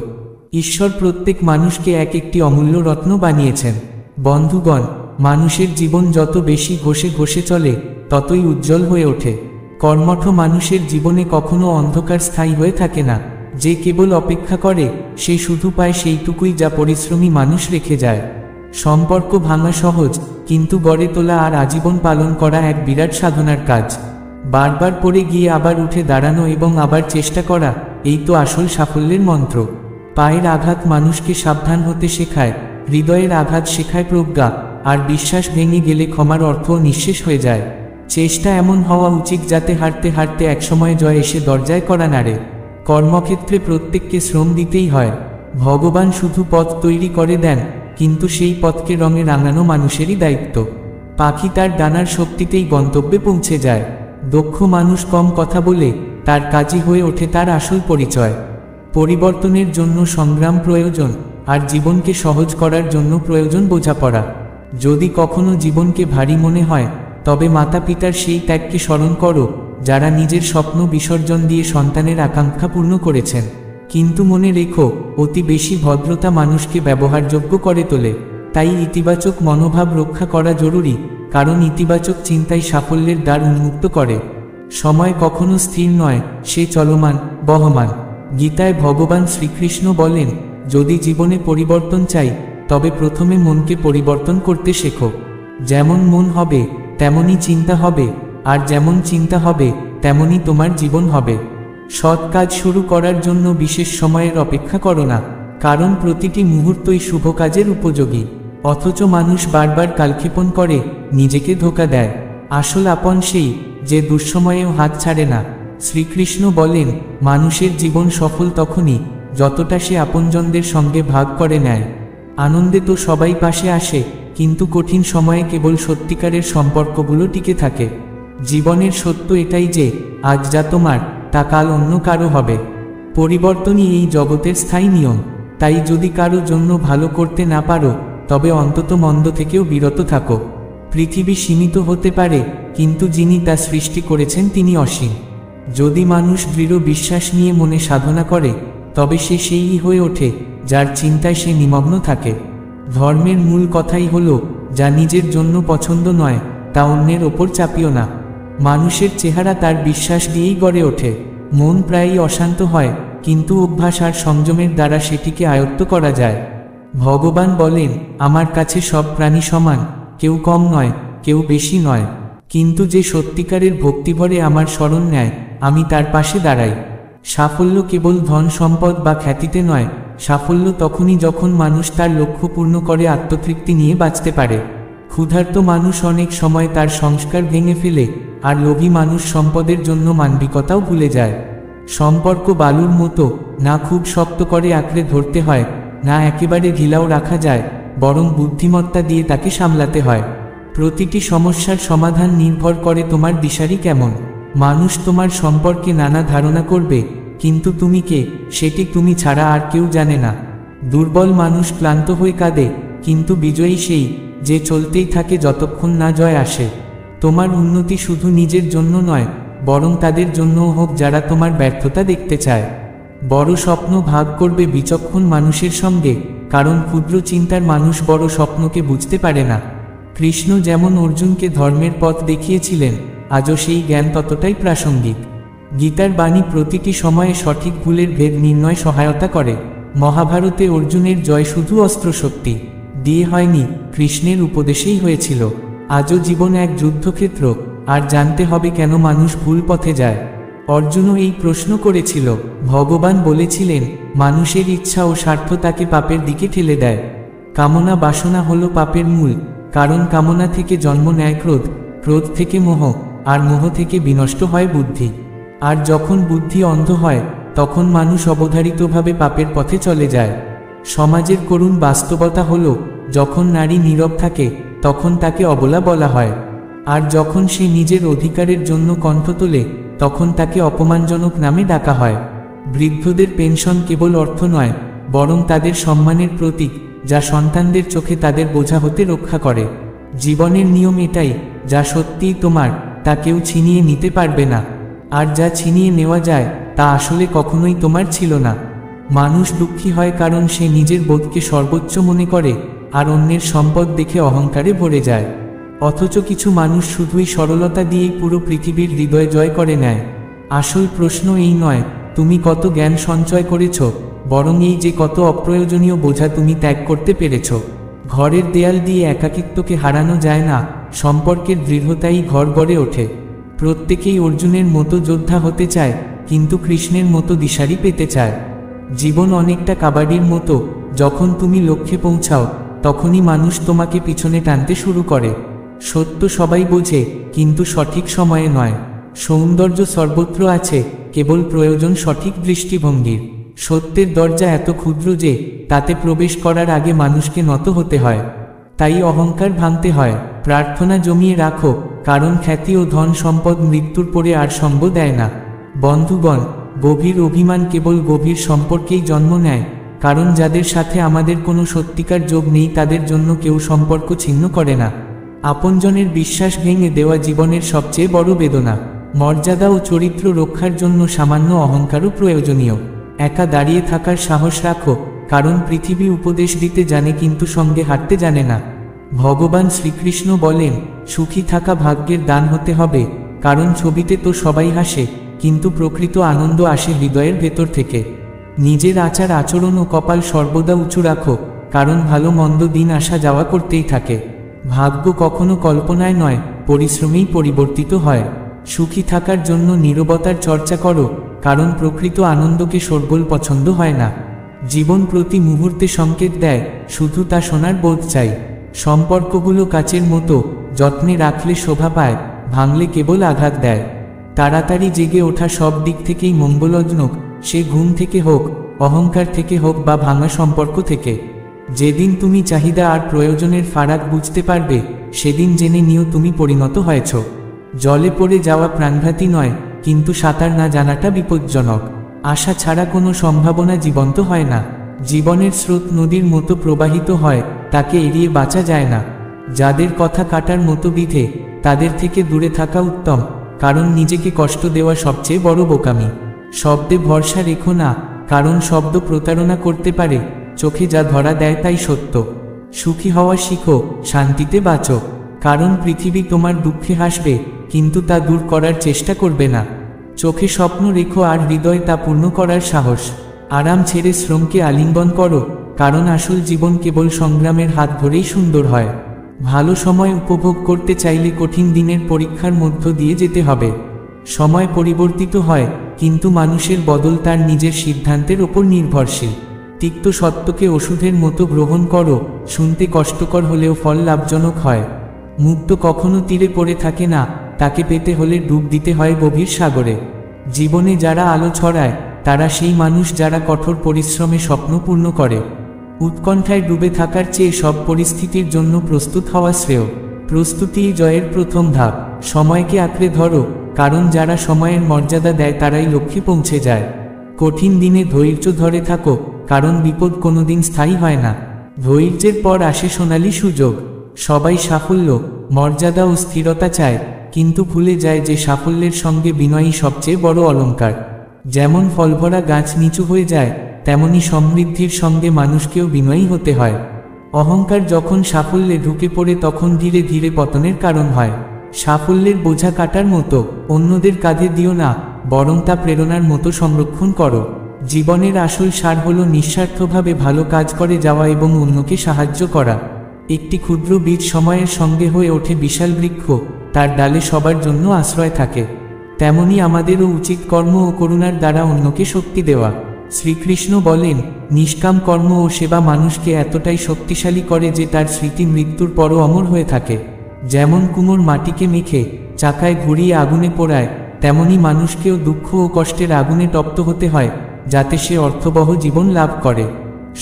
ঈশ্বর প্রত্যেক মানুষকে এক একটি অমূল্য রত্ন বানিয়েছেন। বন্ধুগণ, মানুষের জীবন যত বেশি ঘষে ঘষে চলে ততই উজ্জ্বল হয়ে ওঠে। কর্মঠ মানুষের জীবনে কখনো অন্ধকার স্থায়ী হয়ে থাকে না। যে কেবল অপেক্ষা করে সে শুধু পায় সেইটুকুই যা পরিশ্রমী মানুষ রেখে যায়। সম্পর্ক ভাঙা সহজ, কিন্তু গড়ে তোলা আর আজীবন পালন করা এক বিরাট সাধনার কাজ। বারবার পড়ে গিয়ে আবার উঠে দাঁড়ানো এবং আবার চেষ্টা করা, এই তো আসল সাফল্যের মন্ত্র। পায়ের আঘাত মানুষকে সাবধান হতে শেখায়, হৃদয়ের আঘাত শেখায় প্রজ্ঞা, আর বিশ্বাস ভেঙে গেলে ক্ষমার অর্থও নিঃশেষ হয়ে যায়। চেষ্টা এমন হওয়া উচিত যাতে হাঁটতে হাঁটতে একসময় জয় এসে দরজায় কড়া নাড়ে। কর্মক্ষেত্রে প্রত্যেককে শ্রম দিতেই হয়। ভগবান শুধু পথ তৈরি করে দেন, কিন্তু সেই পথকে রঙে রাঙানো মানুষেরই দায়িত্ব। পাখি তার ডানার শক্তিতেই গন্তব্যে পৌঁছে যায়। দক্ষ মানুষ কম কথা বলে, তার কাজই হয়ে ওঠে তার আসল পরিচয়। পরিবর্তনের জন্য সংগ্রাম প্রয়োজন, আর জীবনকে সহজ করার জন্য প্রয়োজন বোঝাপড়া। যদি কখনো জীবনকে ভারী মনে হয়, তবে মাতা পিতার সেই ত্যাগকে স্মরণ করো, যারা নিজের স্বপ্ন বিসর্জন দিয়ে সন্তানের আকাঙ্ক্ষা পূর্ণ করেছেন। কিন্তু মনে রেখো, অতি বেশি ভদ্রতা মানুষকে ব্যবহারযোগ্য করে তোলে। তাই ইতিবাচক মনোভাব রক্ষা করা জরুরি, কারণ ইতিবাচক চিন্তাই সাফল্যের দ্বার উন্মুক্ত করে। সময় কখনো স্থির নয়, সে চলমান, বহমান। গীতায় ভগবান শ্রীকৃষ্ণ বলেন, যদি জীবনে পরিবর্তন চাই তবে প্রথমে মনকে পরিবর্তন করতে শেখো। যেমন মন হবে তেমনই চিন্তা হবে, আর যেমন চিন্তা হবে তেমনই তোমার জীবন হবে। সৎ কাজ শুরু করার জন্য বিশেষ সময়ের অপেক্ষা করো না, কারণ প্রতিটি মুহূর্তই শুভ কাজের উপযোগী। অথচ মানুষ বারবার কালক্ষেপণ করে, নিজেকে ধোঁকা দেয়। আসল আপন সেই যে দুঃসময়েও হাত ছাড়ে না। শ্রীকৃষ্ণ বলেন, মানুষের জীবন সফল তখনই যতটা সে আপনজনদের সঙ্গে ভাগ করে নেয়। আনন্দে তো সবাই পাশে আসে, কিন্তু কঠিন সময়ে কেবল সত্যিকারের সম্পর্কগুলো টিকে থাকে। জীবনের সত্য এটাই যে আজ যা তোমার তা কাল অন্য কারো হবে। পরিবর্তনই এই জগতের স্থায়ী নিয়ম। তাই যদি কারো জন্য ভালো করতে না পারো, তবে অন্তত মন্দ থেকেও বিরত থাকো। পৃথিবী সীমিত হতে পারে, কিন্তু যিনি তা সৃষ্টি করেছেন তিনি অসীম। যদি মানুষ দৃঢ় বিশ্বাস নিয়ে মনে সাধনা করে, তবে সে সেই হয়ে ওঠে যার চিন্তায় সে নিমগ্ন থাকে। ধর্মের মূল কথাই হলো, যা নিজের জন্য পছন্দ নয় তা অন্যের ওপর চাপিও না। মানুষের চেহারা তার বিশ্বাস দিয়েই গড়ে ওঠে। মন প্রায়ই অশান্ত হয়, কিন্তু অভ্যাস আর সংযমের দ্বারা সেটিকে আয়ত্ত করা যায়। ভগবান বলেন, আমার কাছে সব প্রাণী সমান, কেউ কম নয়, কেউ বেশি নয়। কিন্তু যে সত্যিকারের ভক্তিভরে আমার শরণ নেয়, আমি তার পাশে দাঁড়াই। সাফল্য কেবল ধন সম্পদ বা খ্যাতিতে নয়, সাফল্য তখনই যখন মানুষ তার লক্ষ্য পূর্ণ করে আত্মতৃপ্তি নিয়ে বাঁচতে পারে। ক্ষুধার্ত মানুষ অনেক সময় তার সংস্কার ভেঙে ফেলে, আর লোভী মানুষ সম্পদের জন্য মানবিকতাও ভুলে যায়। সম্পর্ক বালুর মতো, না খুব শক্ত করে আঁকড়ে ধরতে হয়, না একেবারে ঢিলাও রাখা যায়, বরং বুদ্ধিমত্তা দিয়ে তাকে সামলাতে হয়। প্রতিটি সমস্যার সমাধান নির্ভর করে তোমার দিশারি কেমন। মানুষ তোমার সম্পর্কে নানা ধারণা করবে, কিন্তু তুমি কে সেটি তুমি ছাড়া আর কেউ জানে না। দুর্বল মানুষ ক্লান্ত হয়ে কাঁদে, কিন্তু বিজয়ী সেই যে চলতেই থাকে যতক্ষণ না জয় আসে। তোমার উন্নতি শুধু নিজের জন্য নয়, বরং তাদের জন্যও হোক যারা তোমার ব্যর্থতা দেখতে চায়। বড় স্বপ্ন ভাগ করবে বিচক্ষণ মানুষের সঙ্গে, কারণ ক্ষুদ্র চিন্তার মানুষ বড় স্বপ্নকে বুঝতে পারে না। কৃষ্ণ যেমন অর্জুনকে ধর্মের পথ দেখিয়েছিলেন, আজও সেই জ্ঞান ততটাই প্রাসঙ্গিক। গীতার বাণী প্রতিটি সময়ে সঠিক ভুলের ভেদ নির্ণয় সহায়তা করে। মহাভারতে অর্জুনের জয় শুধু অস্ত্রশক্তি দিয়ে হয়নি, কৃষ্ণের উপদেশেই হয়েছিল। আজও জীবন এক যুদ্ধক্ষেত্র, আর জানতে হবে কেন মানুষ ভুল পথে যায়। অর্জুনও এই প্রশ্ন করেছিল। ভগবান বলেছিলেন, মানুষের ইচ্ছা ও স্বার্থ তাকে পাপের দিকে ঠেলে দেয়। কামনা বাসনা হলো পাপের মূল, কারণ কামনা থেকে জন্ম নেয় ক্রোধ, ক্রোধ থেকে মোহ, আর মোহ থেকে বিনষ্ট হয় বুদ্ধি। আর যখন বুদ্ধি অন্ধ হয়, তখন মানুষ অবধারিতভাবে পাপের পথে চলে যায়। সমাজের করুণ বাস্তবতা হলো, যখন নারী নীরব থাকে তখন তাকে অবলা বলা হয়, আর যখন সে নিজের অধিকারের জন্য কণ্ঠ তোলে তখন তাকে অপমানজনক নামে ডাকা হয়। বৃদ্ধদের পেনশন কেবল অর্থ নয়, বরং তাদের সম্মানের প্রতীক, যা সন্তানদের চোখে তাদের বোঝা হতে রক্ষা করে। জীবনের নিয়ম এটাই, যা সত্যিই তোমার তা কেউ ছিনিয়ে নিতে পারবে না, আর যা ছিনিয়ে নেওয়া যায় তা আসলে কখনোই তোমার ছিল না। মানুষ দুঃখী হয় কারণ সে নিজের বোধকে সর্বোচ্চ মনে করে আর অন্যের সম্পদ দেখে অহংকারে ভরে যায়। অথচ কিছু মানুষ শুধুই সরলতা দিয়েই পুরো পৃথিবীর হৃদয় জয় করে নেয়। আসল প্রশ্ন এই নয় তুমি কত জ্ঞান সঞ্চয় করেছ, বরং এই যে কত অপ্রয়োজনীয় বোঝা তুমি ত্যাগ করতে পেরেছ। ঘরের দেয়াল দিয়ে একাকিত্বকে হারানো যায় না, সম্পর্কের দৃঢ়তাই ঘর গড়ে ওঠে। প্রত্যেকেই অর্জুনের মতো যোদ্ধা হতে চায়, কিন্তু কৃষ্ণের মতো দিশারি পেতে চায়। জীবন অনেকটা কাবাডির মতো, যখন তুমি লক্ষ্যে পৌঁছাও তখনই মানুষ তোমাকে পিছনে টানতে শুরু করে। সত্য সবাই বোঝে, কিন্তু সঠিক সময়ে নয়। সৌন্দর্য সর্বত্র আছে, কেবল প্রয়োজন সঠিক দৃষ্টিভঙ্গির। সত্যের দরজা এত ক্ষুদ্র যে তাতে প্রবেশ করার আগে মানুষকে নত হতে হয়। তাই অহংকার ভাঙতে হয়, প্রার্থনা জমিয়ে রাখো, কারণ খ্যাতি ও ধন সম্পদ মৃত্যুর পরে আর সঙ্গ দেয় না। বন্ধুগণ, গভীর অভিমান কেবল গভীর সম্পর্কেই জন্ম নেয়, কারণ যাদের সাথে আমাদের কোনো সত্যিকার যোগ নেই তাদের জন্য কেউ সম্পর্ক ছিন্ন করে না। আপনজনের বিশ্বাস ভেঙে দেওয়া জীবনের সবচেয়ে বড় বেদনা। মর্যাদা ও চরিত্র রক্ষার জন্য সামান্য অহংকারও প্রয়োজনীয়। একা দাঁড়িয়ে থাকার সাহস রাখো, কারণ পৃথিবী উপদেশ দিতে জানে কিন্তু সঙ্গে হাঁটতে জানে না। ভগবান শ্রীকৃষ্ণ বলেন, সুখী থাকা ভাগ্যের দান হতে হবে, কারণ ছবিতে তো সবাই হাসে, কিন্তু প্রকৃত আনন্দ আসে হৃদয়ের ভেতর থেকে। নিজের আচার আচরণ ও কপাল সর্বদা উঁচু রাখো, কারণ ভালো মন্দ দিন আসা যাওয়া করতেই থাকে। ভাগ্য কখনো কল্পনায় নয়, পরিশ্রমেই পরিবর্তিত হয়। সুখী থাকার জন্য নীরবতার চর্চা করো, কারণ প্রকৃত আনন্দকে শোরগোল পছন্দ হয় না। জীবন প্রতি মুহূর্তে সংকেত দেয়, শুধু তা শোনার বোধ চাই। সম্পর্কগুলো কাচের মতো, যত্নে রাখলে শোভা পায়, ভাঙলে কেবল আঘাত দেয়। তাড়াতাড়ি জেগে ওঠা সব দিক থেকেই মঙ্গলজনক, সে ঘুম থেকে হোক, অহংকার থেকে হোক বা ভাঙা সম্পর্ক থেকে। যেদিন তুমি চাহিদা আর প্রয়োজনের ফারাক বুঝতে পারবে, সেদিন জেনে নিও তুমি পরিণত হয়েছ। জলে পড়ে যাওয়া প্রাণঘাতী নয়, কিন্তু সাঁতার না জানাটা বিপজ্জনক। আশা ছাড়া কোনো সম্ভাবনা জীবন্ত হয় না। জীবনের স্রোত নদীর মতো প্রবাহিত হয়, তাকে এড়িয়ে বাঁচা যায় না। যাদের কথা কাটার মতো বিধে, তাদের থেকে দূরে থাকা উত্তম, কারণ নিজেকে কষ্ট দেওয়া সবচেয়ে বড় বোকামি। শব্দে ভরসা রেখো না, কারণ শব্দ প্রতারণা করতে পারে। চোখে যা ধরা দেয় তাই সত্য। সুখী হওয়া শিখো, শান্তিতে বাঁচো, কারণ পৃথিবী তোমার দুঃখে হাসবে, কিন্তু তা দূর করার চেষ্টা করবে না। চোখে স্বপ্ন রেখো আর হৃদয় তা পূর্ণ করার সাহস। আরাম ছেড়ে শ্রমকে আলিঙ্গন করো, কারণ আসল জীবন কেবল সংগ্রামের হাত ধরেই সুন্দর হয়। ভালো সময় উপভোগ করতে চাইলে কঠিন দিনের পরীক্ষার মধ্য দিয়ে যেতে হবে। সময় পরিবর্তিত হয়, কিন্তু মানুষের বদল তার নিজের সিদ্ধান্তের ওপর নির্ভরশীল। তিক্ত সত্যকে ওষুধের মতো গ্রহণ করো, শুনতে কষ্টকর হলেও ফল লাভজনক হয়। মুক্ত কখনো তীরে পড়ে থাকে না, তাকে পেতে হলে ডুব দিতে হয় গভীর সাগরে। জীবনে যারা আলো ছড়ায়, তারা সেই মানুষ যারা কঠোর পরিশ্রমে স্বপ্ন পূর্ণ করে। উৎকণ্ঠায় ডুবে থাকার চেয়ে সব পরিস্থিতির জন্য প্রস্তুত হওয়া শ্রেয়। প্রস্তুতিই জয়ের প্রথম ধাপ। সময়কে আঁকড়ে ধরো, কারণ যারা সময়ের মর্যাদা দেয় তারাই লক্ষ্যে পৌঁছে যায়। কঠিন দিনে ধৈর্য ধরে থাকো, কারণ বিপদ কোনোদিন স্থায়ী হয় না। ধৈর্যের পর আসে সোনালী সুযোগ। সবাই সাফল্য, মর্যাদা ও স্থিরতা চায়, কিন্তু ভুলে যায় যে সাফল্যের সঙ্গে বিনয়ই সবচেয়ে বড় অলংকার। যেমন ফলভরা গাছ নিচু হয়ে যায়, তেমনি সমৃদ্ধির সঙ্গে মানুষকেও বিনয়ী হতে হয়। অহংকার যখন সাফল্যে ঢুকে পড়ে তখন ধীরে ধীরে পতনের কারণ হয়। সাফল্যের বোঝা কাটার মতো অন্যদের কাঁধে দিও না, বরং তা প্রেরণার মতো সংরক্ষণ করো। জীবনের আসল সার হলো নিঃস্বার্থভাবে ভালো কাজ করে যাওয়া এবং অন্যকে সাহায্য করা। একটি ক্ষুদ্র বীজ সময়ের সঙ্গে হয়ে ওঠে বিশাল বৃক্ষ, তার ডালে সবার জন্য আশ্রয় থাকে। তেমনি আমাদেরও উচিত কর্ম ও করুণার দ্বারা অন্যকে শক্তি দেওয়া। শ্রীকৃষ্ণ বলেন, নিষ্কাম কর্ম ও সেবা মানুষকে এতটাই শক্তিশালী করে যে তার স্মৃতি মৃত্যুর পরও অমর হয়ে থাকে। যেমন কুমোর মাটিকে মেখে চাকায় ঘুরিয়ে আগুনে পোড়ায়, তেমনি মানুষকেও দুঃখ ও কষ্টের আগুনে তপ্ত হতে হয়, যাতে সে অর্থবহ জীবন লাভ করে।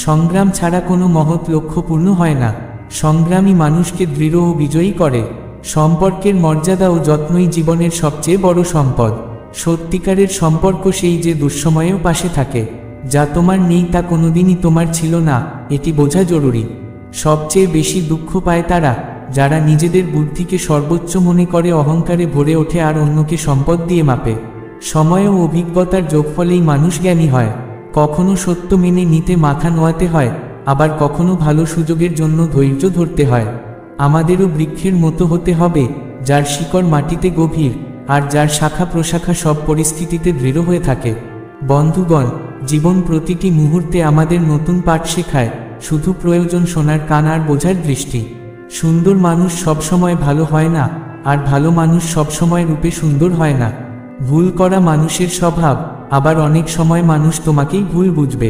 সংগ্রাম ছাড়া কোনো মহৎ লক্ষ্য পূর্ণ হয় না। সংগ্রামী মানুষকে দৃঢ় ও বিজয়ী করে। সম্পর্কের মর্যাদা ও যত্নই জীবনের সবচেয়ে বড় সম্পদ। সত্যিকারের সম্পর্ক সেই যে দুঃসময়েও পাশে থাকে। যা তোমার নেই তা কোনোদিনই তোমার ছিল না, এটি বোঝা জরুরি। সবচেয়ে বেশি দুঃখ পায় তারা, যারা নিজেদের বুদ্ধিকে সর্বোচ্চ মনে করে অহংকারে ভরে ওঠে আর অন্যকে সম্পদ দিয়ে মাপে। সময় ও অভিজ্ঞতার যোগফলেই মানুষ জ্ঞানী হয়। কখনো সত্য মেনে নিতে মাথা নোয়াতে হয়, আবার কখনো ভালো সুযোগের জন্য ধৈর্য ধরতে হয়। আমাদেরও বৃক্ষের মতো হতে হবে, যার শিকড় মাটিতে গভীর, আর যার শাখা প্রশাখা সব পরিস্থিতিতে দৃঢ় হয়ে থাকে। বন্ধুগণ, জীবন প্রতিটি মুহূর্তে আমাদের নতুন পাঠ শেখায়, শুধু প্রয়োজন শোনার কান আর বোঝার দৃষ্টি। সুন্দর মানুষ সবসময় ভালো হয় না, আর ভালো মানুষ সবসময় রূপে সুন্দর হয় না। ভুল করা মানুষের স্বভাব, আবার অনেক সময় মানুষ তোমাকেই ভুল বুঝবে।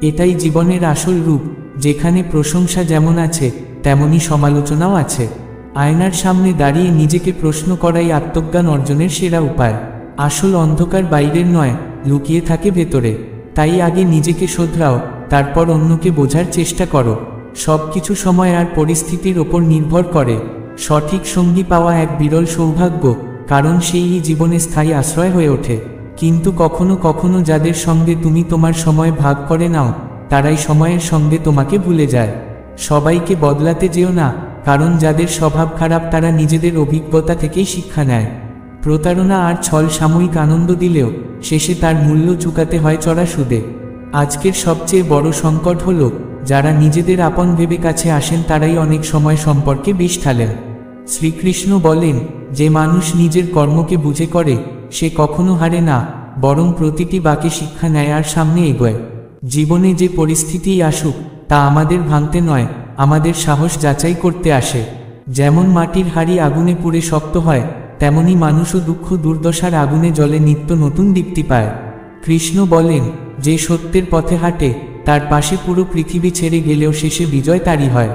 এটাই জীবনের আসল রূপ, যেখানে প্রশংসা যেমন আছে তেমনি সমালোচনাও আছে। আয়নার সামনে দাঁড়িয়ে নিজেকে প্রশ্ন করাই আত্মজ্ঞান অর্জনের সেরা উপায়। আসল অন্ধকার বাইরের নয়, লুকিয়ে থাকে ভেতরে। তাই আগে নিজেকে শোধরাও, তারপর অন্যকে বোঝার চেষ্টা করো। সবকিছু সময় আর পরিস্থিতির ওপর নির্ভর করে। সঠিক সঙ্গী পাওয়া এক বিরল সৌভাগ্য, কারণ সেই জীবনে স্থায়ী আশ্রয় হয়ে ওঠে। কিন্তু কখনো কখনো যাদের সঙ্গে তুমি তোমার সময় ভাগ করে নাও, তারাই সময়ের সঙ্গে তোমাকে ভুলে যায়। সবাইকে বদলাতে যেও না, কারণ যাদের স্বভাব খারাপ তারা নিজেদের অভিজ্ঞতা থেকেই শিক্ষা নেয়। প্রতারণা আর ছল সাময়িক আনন্দ দিলেও শেষে তার মূল্য চুকাতে হয় চড়া সুদে। আজকের সবচেয়ে বড় সংকট হলো, যারা নিজেদের আপন ভেবে কাছে আসেন তারাই অনেক সময় সম্পর্কে বিষ ঢালেন। শ্রীকৃষ্ণ বলেন, যে মানুষ নিজের কর্মকে বুঝে করে সে কখনো হারে না, বরং প্রতিটি বাঁকে শিক্ষা নেয় আর সামনে এগোয়। জীবনে যে পরিস্থিতিই আসুক, তা আমাদের ভাঙতে নয়, আমাদের সাহস যাচাই করতে আসে। যেমন মাটির হাড়ি আগুনে পুড়ে শক্ত হয়, তেমনি মানুষও দুঃখ দুর্দশার আগুনে জ্বলে নিত্য নতুন দীপ্তি পায়। কৃষ্ণ বলেন, যে সত্যের পথে হাঁটে তার পাশে পুরো পৃথিবী ছেড়ে গেলেও শেষে বিজয় তারই হয়।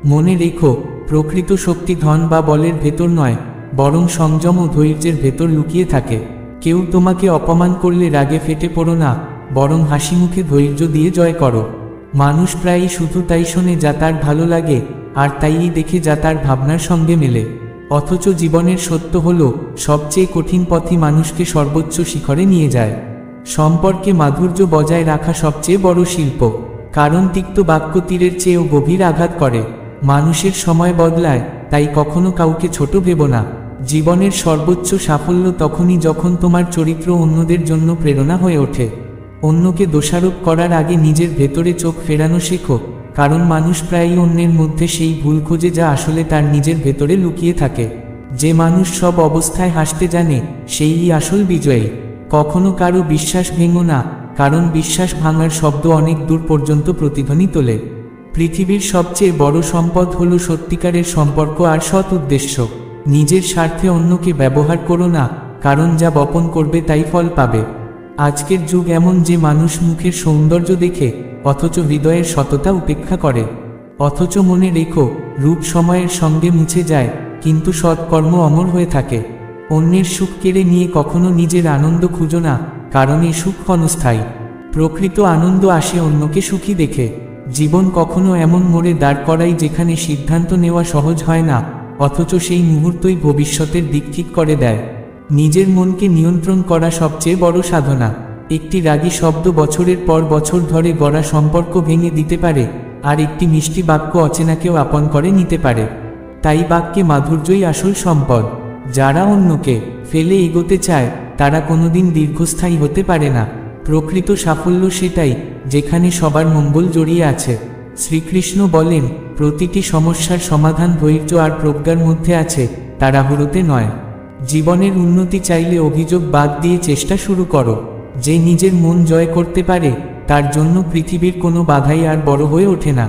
মনে রেখো, প্রকৃত শক্তি ধন বা বলের ভেতর নয়, বরং সংযম ও ধৈর্যের ভেতর লুকিয়ে থাকে। কেউ তোমাকে অপমান করলে রাগে ফেটে পড়ো না, বরং হাসি মুখে ধৈর্য দিয়ে জয় করো। মানুষ প্রায়ই শুধু তাই শোনে যা তার ভালো লাগে, আর তাইই দেখে যা তার ভাবনার সঙ্গে মেলে। অথচ জীবনের সত্য হলো, সবচেয়ে কঠিন পথই মানুষকে সর্বোচ্চ শিখরে নিয়ে যায়। সম্পর্কে মাধুর্য বজায় রাখা সবচেয়ে বড় শিল্প, কারণ তিক্ত বাক্য তীরের চেয়েও গভীর আঘাত করে। মানুষের সময় বদলায়, তাই কখনো কাউকে ছোট ভেবো না। জীবনের সর্বোচ্চ সাফল্য তখনই যখন তোমার চরিত্র অন্যদের জন্য প্রেরণা হয়ে ওঠে। অন্যকে দোষারোপ করার আগে নিজের ভেতরে চোখ ফেরানো শেখো, কারণ মানুষ প্রায়ই অন্যের মধ্যে সেই ভুল খোঁজে যা আসলে তার নিজের ভেতরে লুকিয়ে থাকে। যে মানুষ সব অবস্থায় হাসতে জানে, সেই আসল বিজয়ী। কখনো কারো বিশ্বাস ভেঙো না, কারণ বিশ্বাস ভাঙার শব্দ অনেক দূর পর্যন্ত প্রতিধ্বনি তোলে। পৃথিবীর সবচেয়ে বড় সম্পদ হলো সত্যিকারের সম্পর্ক আর সৎ উদ্দেশ্য। নিজের স্বার্থে অন্যকে ব্যবহার করো না, কারণ যা বপন করবে তাই ফল পাবে। আজকের যুগ এমন যে মানুষ মুখের সৌন্দর্য দেখে, অথচ হৃদয়ের সততা উপেক্ষা করে। অথচ মনে রেখো, রূপ সময়ের সঙ্গে মুছে যায়, কিন্তু সৎকর্ম অমর হয়ে থাকে। অন্যের সুখ কেড়ে নিয়ে কখনো নিজের আনন্দ খুঁজো না, কারণ এই সুখ ক্ষণস্থায়ী। প্রকৃত আনন্দ আসে অন্যকে সুখী দেখে। জীবন কখনো এমন মোড়ে দাঁড় করাই যেখানে সিদ্ধান্ত নেওয়া সহজ হয় না, অথচ সেই মুহূর্তই ভবিষ্যতের দিক ঠিক করে দেয়। নিজের মনকে নিয়ন্ত্রণ করা সবচেয়ে বড় সাধনা। একটি রাগী শব্দ বছরের পর বছর ধরে গড়া সম্পর্ক ভেঙে দিতে পারে, আর একটি মিষ্টি বাক্য অচেনাকেও আপন করে নিতে পারে। তাই বাক্যে মাধুর্যই আসল সম্পদ। যারা অন্যকে ফেলে এগোতে চায়, তারা কোনোদিন দীর্ঘস্থায়ী হতে পারে না। প্রকৃত সাফল্য সেটাই, যেখানে সবার মঙ্গল জড়িয়ে আছে। শ্রীকৃষ্ণ বলেন, প্রতিটি সমস্যার সমাধান ধৈর্য আর প্রজ্ঞার মধ্যে আছে, তাড়াহুড়োতে নয়। জীবনের উন্নতি চাইলে অভিযোগ বাদ দিয়ে চেষ্টা শুরু করো। যে নিজের মন জয় করতে পারে, তার জন্য পৃথিবীর কোনো বাধাই আর বড় হয়ে ওঠে না।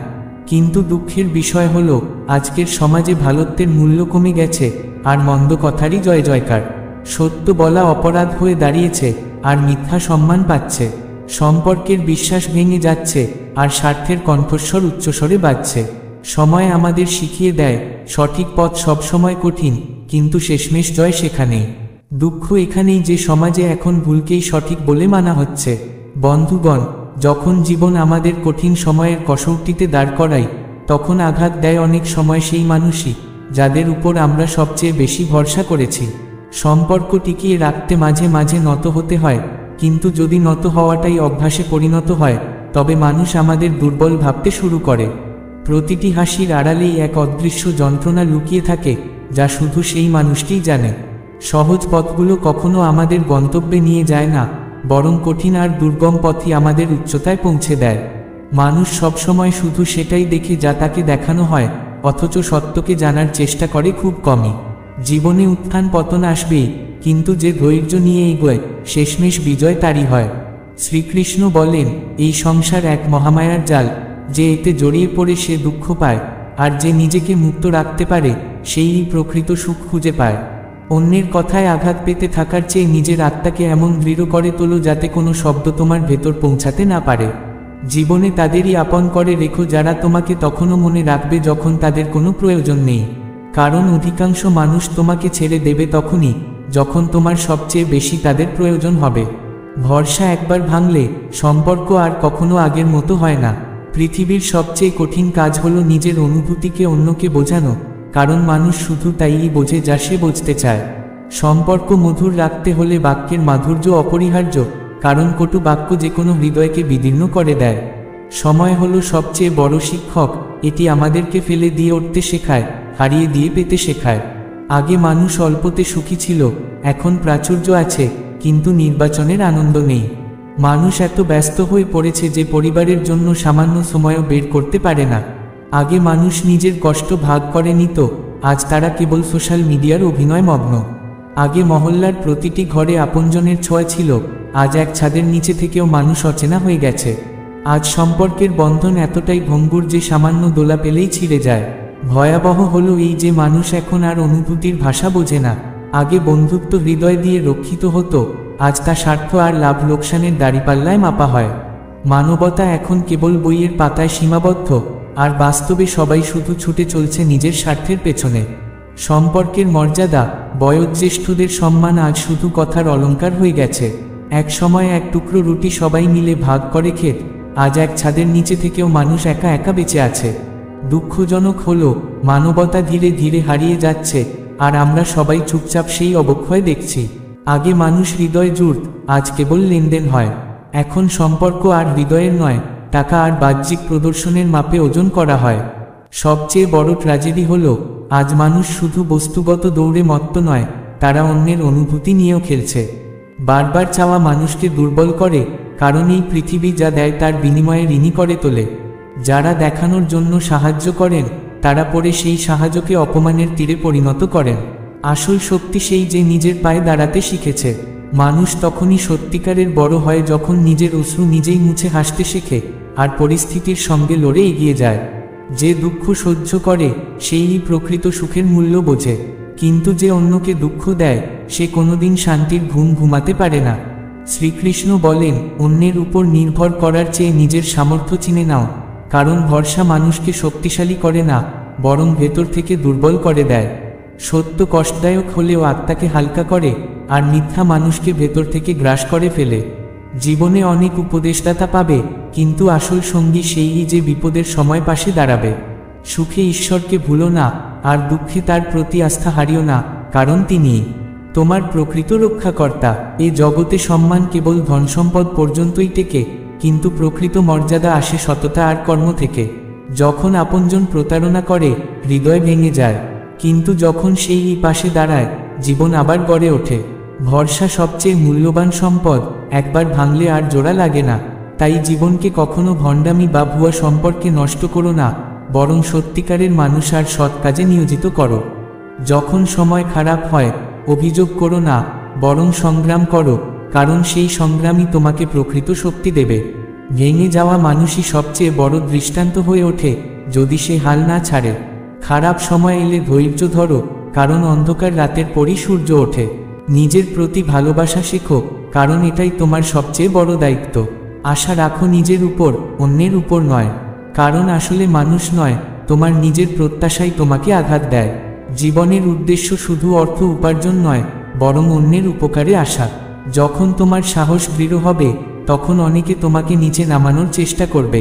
কিন্তু দুঃখের বিষয় হলো, আজকের সমাজে ভালোত্বের মূল্য কমে গেছে, আর মন্দ কথারই জয় জয়কার। সত্য বলা অপরাধ হয়ে দাঁড়িয়েছে, আর মিথ্যা সম্মান পাচ্ছে। সম্পর্কের বিশ্বাস ভেঙে যাচ্ছে, আর স্বার্থের কণ্ঠস্বর উচ্চস্বরে বাজছে। সময় আমাদের শিখিয়ে দেয়, সঠিক পথ সবসময় কঠিন, কিন্তু শেষমেশ জয় সেখানেই। দুঃখ এখানেই যে সমাজে এখন ভুলকেই সঠিক বলে মানা হচ্ছে। বন্ধুগণ, যখন জীবন আমাদের কঠিন সময়ের কসৌটিতে দাঁড় করায়, তখন আঘাত দেয় অনেক সময় সেই মানুষই, যাদের উপর আমরা সবচেয়ে বেশি ভরসা করেছি। সম্পর্ক টিকিয়ে রাখতে মাঝে মাঝে নত হতে হয়, কিন্তু যদি নত হওয়াটাই অভ্যাসে পরিণত হয়, তবে মানুষ আমাদের দুর্বল ভাবতে শুরু করে। প্রতিটি হাসির আড়ালেই এক অদৃশ্য যন্ত্রণা লুকিয়ে থাকে, যা শুধু সেই মানুষটিই জানে। সহজ পথগুলো কখনো আমাদের গন্তব্যে নিয়ে যায় না, বরং কঠিন আর দুর্গম পথই আমাদের উচ্চতায় পৌঁছে দেয়। মানুষ সবসময় শুধু সেটাই দেখে যা তাকে দেখানো হয়, অথচ সত্যকে জানার চেষ্টা করে খুব কমই। জীবনে উত্থান পতন আসবেই, কিন্তু যে ধৈর্য নিয়ে এগোয়, শেষমেশ বিজয় তারই হয়। শ্রীকৃষ্ণ বলেন, এই সংসার এক মহামায়ার জাল, যে এতে জড়িয়ে পড়ে সে দুঃখ পায়, আর যে নিজেকে মুক্ত রাখতে পারে সেই প্রকৃত সুখ খুঁজে পায়। অন্যের কথায় আঘাত পেতে থাকার চেয়ে নিজের আত্মাকে এমন দৃঢ় করে তোলো যাতে কোনো শব্দ তোমার ভেতর পৌঁছাতে না পারে। জীবনে তাদেরই আপন করে রেখো যারা তোমাকে তখনও মনে রাখবে যখন তাদের কোনো প্রয়োজন নেই, কারণ অধিকাংশ মানুষ তোমাকে ছেড়ে দেবে তখনই যখন তোমার সবচেয়ে বেশি তাদের প্রয়োজন হবে। ভরসা একবার ভাঙলে সম্পর্ক আর কখনো আগের মতো হয় না। পৃথিবীর সবচেয়ে কঠিন কাজ হলো নিজের অনুভূতিকে অন্যকে বোঝানো, কারণ মানুষ শুধু তাইই বোঝে যা সে বুঝতে চায়। সম্পর্ক মধুর রাখতে হলে বাক্যের মাধুর্য অপরিহার্য, কারণ কটু বাক্য যে কোনো হৃদয়কে বিদীর্ণ করে দেয়। সময় হলো সবচেয়ে বড় শিক্ষক, এটি আমাদেরকে ফেলে দিয়ে উঠতে শেখায়, হারিয়ে দিয়ে পেতে শেখায়। আগে মানুষ অল্পতে সুখী ছিল, এখন প্রাচুর্য আছে, কিন্তু নির্বাচনের আনন্দ নেই। মানুষ এত ব্যস্ত হয়ে পড়েছে যে পরিবারের জন্য সামান্য সময়ও বের করতে পারে না। আগে মানুষ নিজের কষ্ট ভাগ করে নিত, আজ তারা কেবল সোশ্যাল মিডিয়ার অভিনয় মগ্ন। আগে মহল্লার প্রতিটি ঘরে আপনজনের ছোঁয়া ছিল, আজ এক ছাদের নিচে থেকেও মানুষ অচেনা হয়ে গেছে। আজ সম্পর্কের বন্ধন এতটাই ভঙ্গুর যে সামান্য দোলা পেলেই ছিঁড়ে যায়। ভয়াবহ হলো এই যে মানুষ এখন আর অনুভূতির ভাষা বোঝে না। আগে বন্ধুত্ব হৃদয় দিয়ে রক্ষিত হতো, আজ তা স্বার্থ আর লাভ লোকসানের দাঁড়িপাল্লায় মাপা হয়। মানবতা এখন কেবল বইয়ের পাতায় সীমাবদ্ধ, আর বাস্তবে সবাই শুধু ছুটে চলছে নিজের স্বার্থের পেছনে। সম্পর্কের মর্যাদা, বয়োজ্যেষ্ঠদের সম্মান আজ শুধু কথার অলংকার হয়ে গেছে। এক সময় এক টুকরো রুটি সবাই মিলে ভাগ করে খেত, আজ এক ছাদের নিচে থেকেও মানুষ একা একা বেঁচে আছে। দুঃখজনক হলো মানবতা ধীরে ধীরে হারিয়ে যাচ্ছে, আর আমরা সবাই চুপচাপ সেই অবক্ষয় দেখছি। আগে মানুষ হৃদয় জুড়ত, আজ কেবল লেনদেন হয়। এখন সম্পর্ক আর হৃদয়ের নয়, টাকা আর বাহ্যিক প্রদর্শনের মাপে ওজন করা হয়। সবচেয়ে বড় ট্র্যাজেডি হলো আজ মানুষ শুধু বস্তুগত দৌড়ে মত্ত নয়, তারা অন্যের অনুভূতি নিয়েও খেলছে। বারবার চাওয়া মানুষকে দুর্বল করে, কারণ এই পৃথিবী যা দেয় তার বিনিময়ে ঋণী করে তোলে। যারা দেখানোর জন্য সাহায্য করেন, তারা পরে সেই সাহায্যকে অপমানের তীরে পরিণত করেন। আসল শক্তি সেই যে নিজের পায়ে দাঁড়াতে শিখেছে। মানুষ তখনই সত্যিকারের বড় হয় যখন নিজের অশ্রু নিজেই মুছে হাসতে শেখে, আর পরিস্থিতির সঙ্গে লড়ে এগিয়ে যায়। যে দুঃখ সহ্য করে সেই প্রকৃত সুখের মূল্য বোঝে, কিন্তু যে অন্যকে দুঃখ দেয় সে কোনোদিন শান্তির ঘুম ঘুমাতে পারে না। শ্রীকৃষ্ণ বলেন, অন্যের উপর নির্ভর করার চেয়ে নিজের সামর্থ্য চিনে নাও, কারণ ভরসা মানুষকে শক্তিশালী করে না, বরং ভেতর থেকে দুর্বল করে দেয়। সত্য কষ্টদায়ক হলেও আত্মাকে হালকা করে, আর মিথ্যা মানুষকে ভেতর থেকে গ্রাস করে ফেলে। জীবনে অনেক উপদেশদাতা পাবে, কিন্তু আসল সঙ্গী সেই যে বিপদের সময় পাশে দাঁড়াবে। সুখে ঈশ্বরকে ভুলো না, আর দুঃখে তার প্রতি আস্থা হারিও না, কারণ তিনিই তোমার প্রকৃত রক্ষাকর্তা। এ জগতে সম্মান কেবল ধনসম্পদ পর্যন্তই টেকে, কিন্তু প্রকৃত মর্যাদা আসে সততা আর কর্ম থেকে। যখন আপনজন প্রতারণা করে, হৃদয় ভেঙে যায়, কিন্তু যখন সেই পাশে দাঁড়ায়, জীবন আবার গড়ে ওঠে। ভরসা সবচেয়ে মূল্যবান সম্পদ, একবার ভাঙলে আর জোড়া লাগে না। তাই জীবনকে কখনো ভণ্ডামি বা ভুয়া সম্পর্কে নষ্ট করো না, বরং সত্যিকারের মানুষ আর সৎ কাজে নিয়োজিত করো। যখন সময় খারাপ হয়, অভিযোগ করো না, বরং সংগ্রাম করো, কারণ সেই সংগ্রামই তোমাকে প্রকৃত শক্তি দেবে। ভেঙে যাওয়া মানুষই সবচেয়ে বড় দৃষ্টান্ত হয়ে ওঠে, যদি সে হাল না ছাড়ে। খারাপ সময় এলে ধৈর্য ধরো, কারণ অন্ধকার রাতের পরই সূর্য ওঠে। নিজের প্রতি ভালোবাসা শেখো, কারণ এটাই তোমার সবচেয়ে বড় দায়িত্ব। আশা রাখো নিজের উপর, অন্যের উপর নয়, কারণ আসলে মানুষ নয়, তোমার নিজের প্রত্যাশাই তোমাকে আঘাত দেয়। জীবনের উদ্দেশ্য শুধু অর্থ উপার্জন নয়, বরং অন্যের উপকারে আসা। যখন তোমার সাহস দৃঢ় হবে, তখন অনেকে তোমাকে নিচে নামানোর চেষ্টা করবে,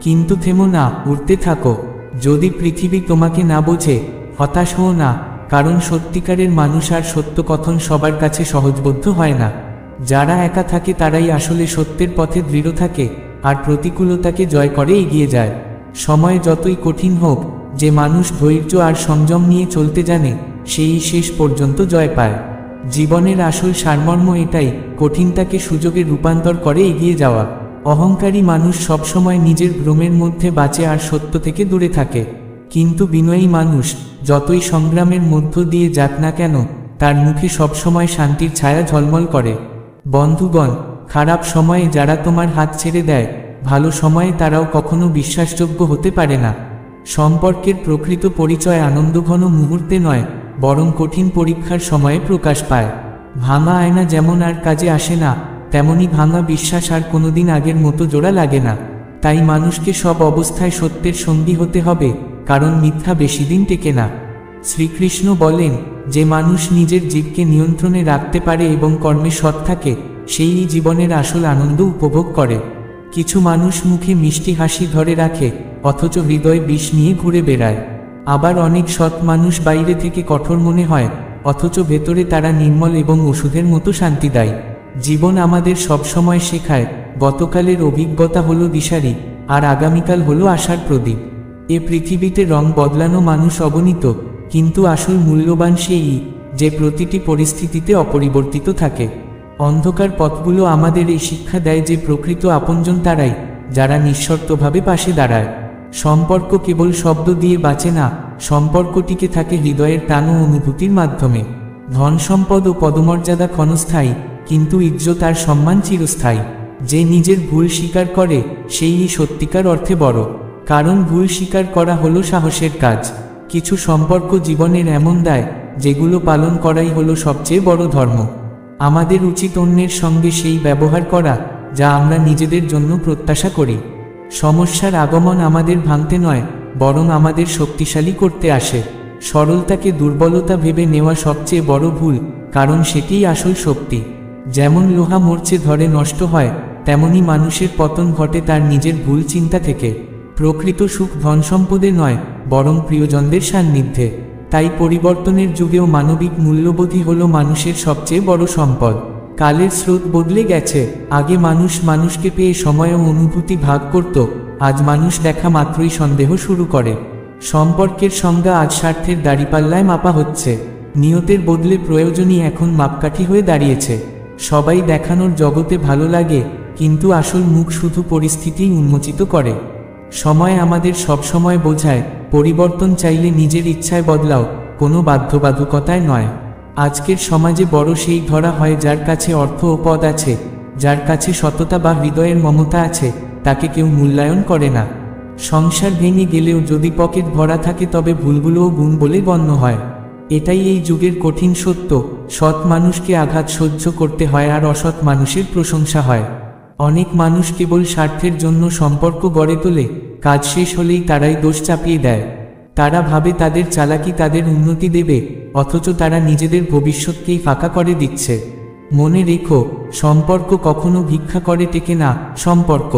কিন্তু থেমো না, উঠতে থাকো। যদি পৃথিবী তোমাকে না বোঝে, হতাশ হও না, কারণ সত্যিকারের মানুষ আর সত্য কথন সবার কাছে সহজবোধ্য হয় না। যারা একা থাকে তারাই আসলে সত্যের পথে দৃঢ় থাকে, আর প্রতিকূলতাকে জয় করে এগিয়ে যায়। সময় যতই কঠিন হোক, যে মানুষ ধৈর্য আর সংযম নিয়ে চলতে জানে, সেই শেষ পর্যন্ত জয় পায়। জীবনের আসল সারমর্ম এটাই, কঠিনতাকে সুযোগে রূপান্তর করে এগিয়ে যাওয়া। অহংকারী মানুষ সবসময় নিজের ভ্রমের মধ্যে বাঁচে আর সত্য থেকে দূরে থাকে, কিন্তু বিনয়ী মানুষ যতই সংগ্রামের মধ্য দিয়ে যাক না কেন, তার মুখে সবসময় শান্তির ছায়া ঝলমল করে। বন্ধুগণ, খারাপ সময়ে যারা তোমার হাত ছেড়ে দেয়, ভালো সময়ে তারাও কখনো বিশ্বাসযোগ্য হতে পারে না। সম্পর্কের প্রকৃত পরিচয় আনন্দঘন মুহূর্তে নয়, বরং কঠিন পরীক্ষার সময়ে প্রকাশ পায়। ভাঙা আয়না যেমন আর কাজে আসে না, তেমনি ভাঙা বিশ্বাস আর কোনোদিন আগের মতো জোড়া লাগে না। তাই মানুষকে সব অবস্থায় সত্যের সঙ্গী হতে হবে, কারণ মিথ্যা বেশি দিন টেকে না। শ্রীকৃষ্ণ বলেন, যে মানুষ নিজের জীবকে নিয়ন্ত্রণে রাখতে পারে এবং কর্মে সৎ থাকে, সেই জীবনের আসল আনন্দ উপভোগ করে। কিছু মানুষ মুখে মিষ্টি হাসি ধরে রাখে, অথচ হৃদয় বিষ নিয়ে ঘুরে বেড়ায়। আবার অনেক সৎ মানুষ বাইরে থেকে কঠোর মনে হয়, অথচ ভেতরে তারা নির্মল এবং ওষুধের মতো শান্তি দেয়। জীবন আমাদের সবসময় শেখায়, গতকালের অভিজ্ঞতা হলো দিশারি, আর আগামীকাল হলো আশার প্রদীপ। এ পৃথিবীতে রং বদলানো মানুষ অগণিত, কিন্তু আসল মূল্যবান সেই, যে প্রতিটি পরিস্থিতিতে অপরিবর্তিত থাকে। অন্ধকার পথগুলো আমাদের এই শিক্ষা দেয় যে প্রকৃত আপনজন তারাই, যারা নিঃশর্তভাবে পাশে দাঁড়ায়। সম্পর্ক কেবল শব্দ দিয়ে বাঁচে না, সম্পর্ক টিকে থাকে হৃদয়ের টান ও অনুভূতির মাধ্যমে। ধন সম্পদ ও পদমর্যাদা ক্ষণস্থায়ী, কিন্তু ইজ্জত আর সম্মান চিরস্থায়ী। যে নিজের ভুল স্বীকার করে, সেই সত্যিকার অর্থে বড়, কারণ ভুল স্বীকার করা হলো সাহসের কাজ। কিছু সম্পর্ক জীবনের এমন দায়, যেগুলো পালন করাই হলো সবচেয়ে বড় ধর্ম। আমাদের উচিত অন্যের সঙ্গে সেই ব্যবহার করা, যা আমরা নিজেদের জন্য প্রত্যাশা করি। সমস্যার আগমন আমাদের ভাঙতে নয়, বরং আমাদের শক্তিশালী করতে আসে। সরলতাকে দুর্বলতা ভেবে নেওয়া সবচেয়ে বড় ভুল, কারণ সেটিই আসল শক্তি। যেমন লোহা মরচে ধরে নষ্ট হয়, তেমনি মানুষের পতন ঘটে তার নিজের ভুল চিন্তা থেকে। প্রকৃত সুখ ধন সম্পদে নয়, বরং প্রিয়জনদের সান্নিধ্যে। তাই পরিবর্তনের যুগেও মানবিক মূল্যবোধই হলো মানুষের সবচেয়ে বড় সম্পদ। কালের স্রোত বদলে গেছে, আগে মানুষ মানুষকে পেয়ে সময় ও অনুভূতি ভাগ করত, আজ মানুষ দেখা মাত্রই সন্দেহ শুরু করে। সম্পর্কের সংজ্ঞা আজ স্বার্থের দাড়িপাল্লায় মাপা হচ্ছে। নিয়তের বদলে প্রয়োজনই এখন মাপকাঠি হয়ে দাঁড়িয়েছে। সবাই দেখানোর জগতে ভালো লাগে, কিন্তু আসল মুখ শুধু পরিস্থিতিই উন্মোচিত করে। সময় আমাদের সবসময় বোঝায়, পরিবর্তন চাইলে নিজের ইচ্ছায় বদলাও, কোনো বাধ্যবাধকতায় নয়। আজকের সমাজে বড় সেই ধরা হয় যার কাছে অর্থ ও পদ আছে, যার কাছে সততা বা হৃদয়ের মমতা আছে, তাকে কেউ মূল্যায়ন করে না। সংসার ভেঙে গেলেও যদি পকেট ভরা থাকে, তবে ভুলগুলোও গুণ বলে গণ্য হয়। এটাই এই যুগের কঠিন সত্য। সৎ মানুষকে আঘাত সহ্য করতে হয়, আর অসৎ মানুষের প্রশংসা হয়। অনেক মানুষ কেবল স্বার্থের জন্য সম্পর্ক গড়ে তোলে, কাজ শেষ হলেই তারাই দোষ চাপিয়ে দেয়। তারা ভাবে তাদের চালাকি তাদের উন্নতি দেবে, অথচ তারা নিজেদের ভবিষ্যৎকেই ফাঁকা করে দিচ্ছে। মনে রেখো, সম্পর্ক কখনো ভিক্ষা করে টেকে না। সম্পর্ক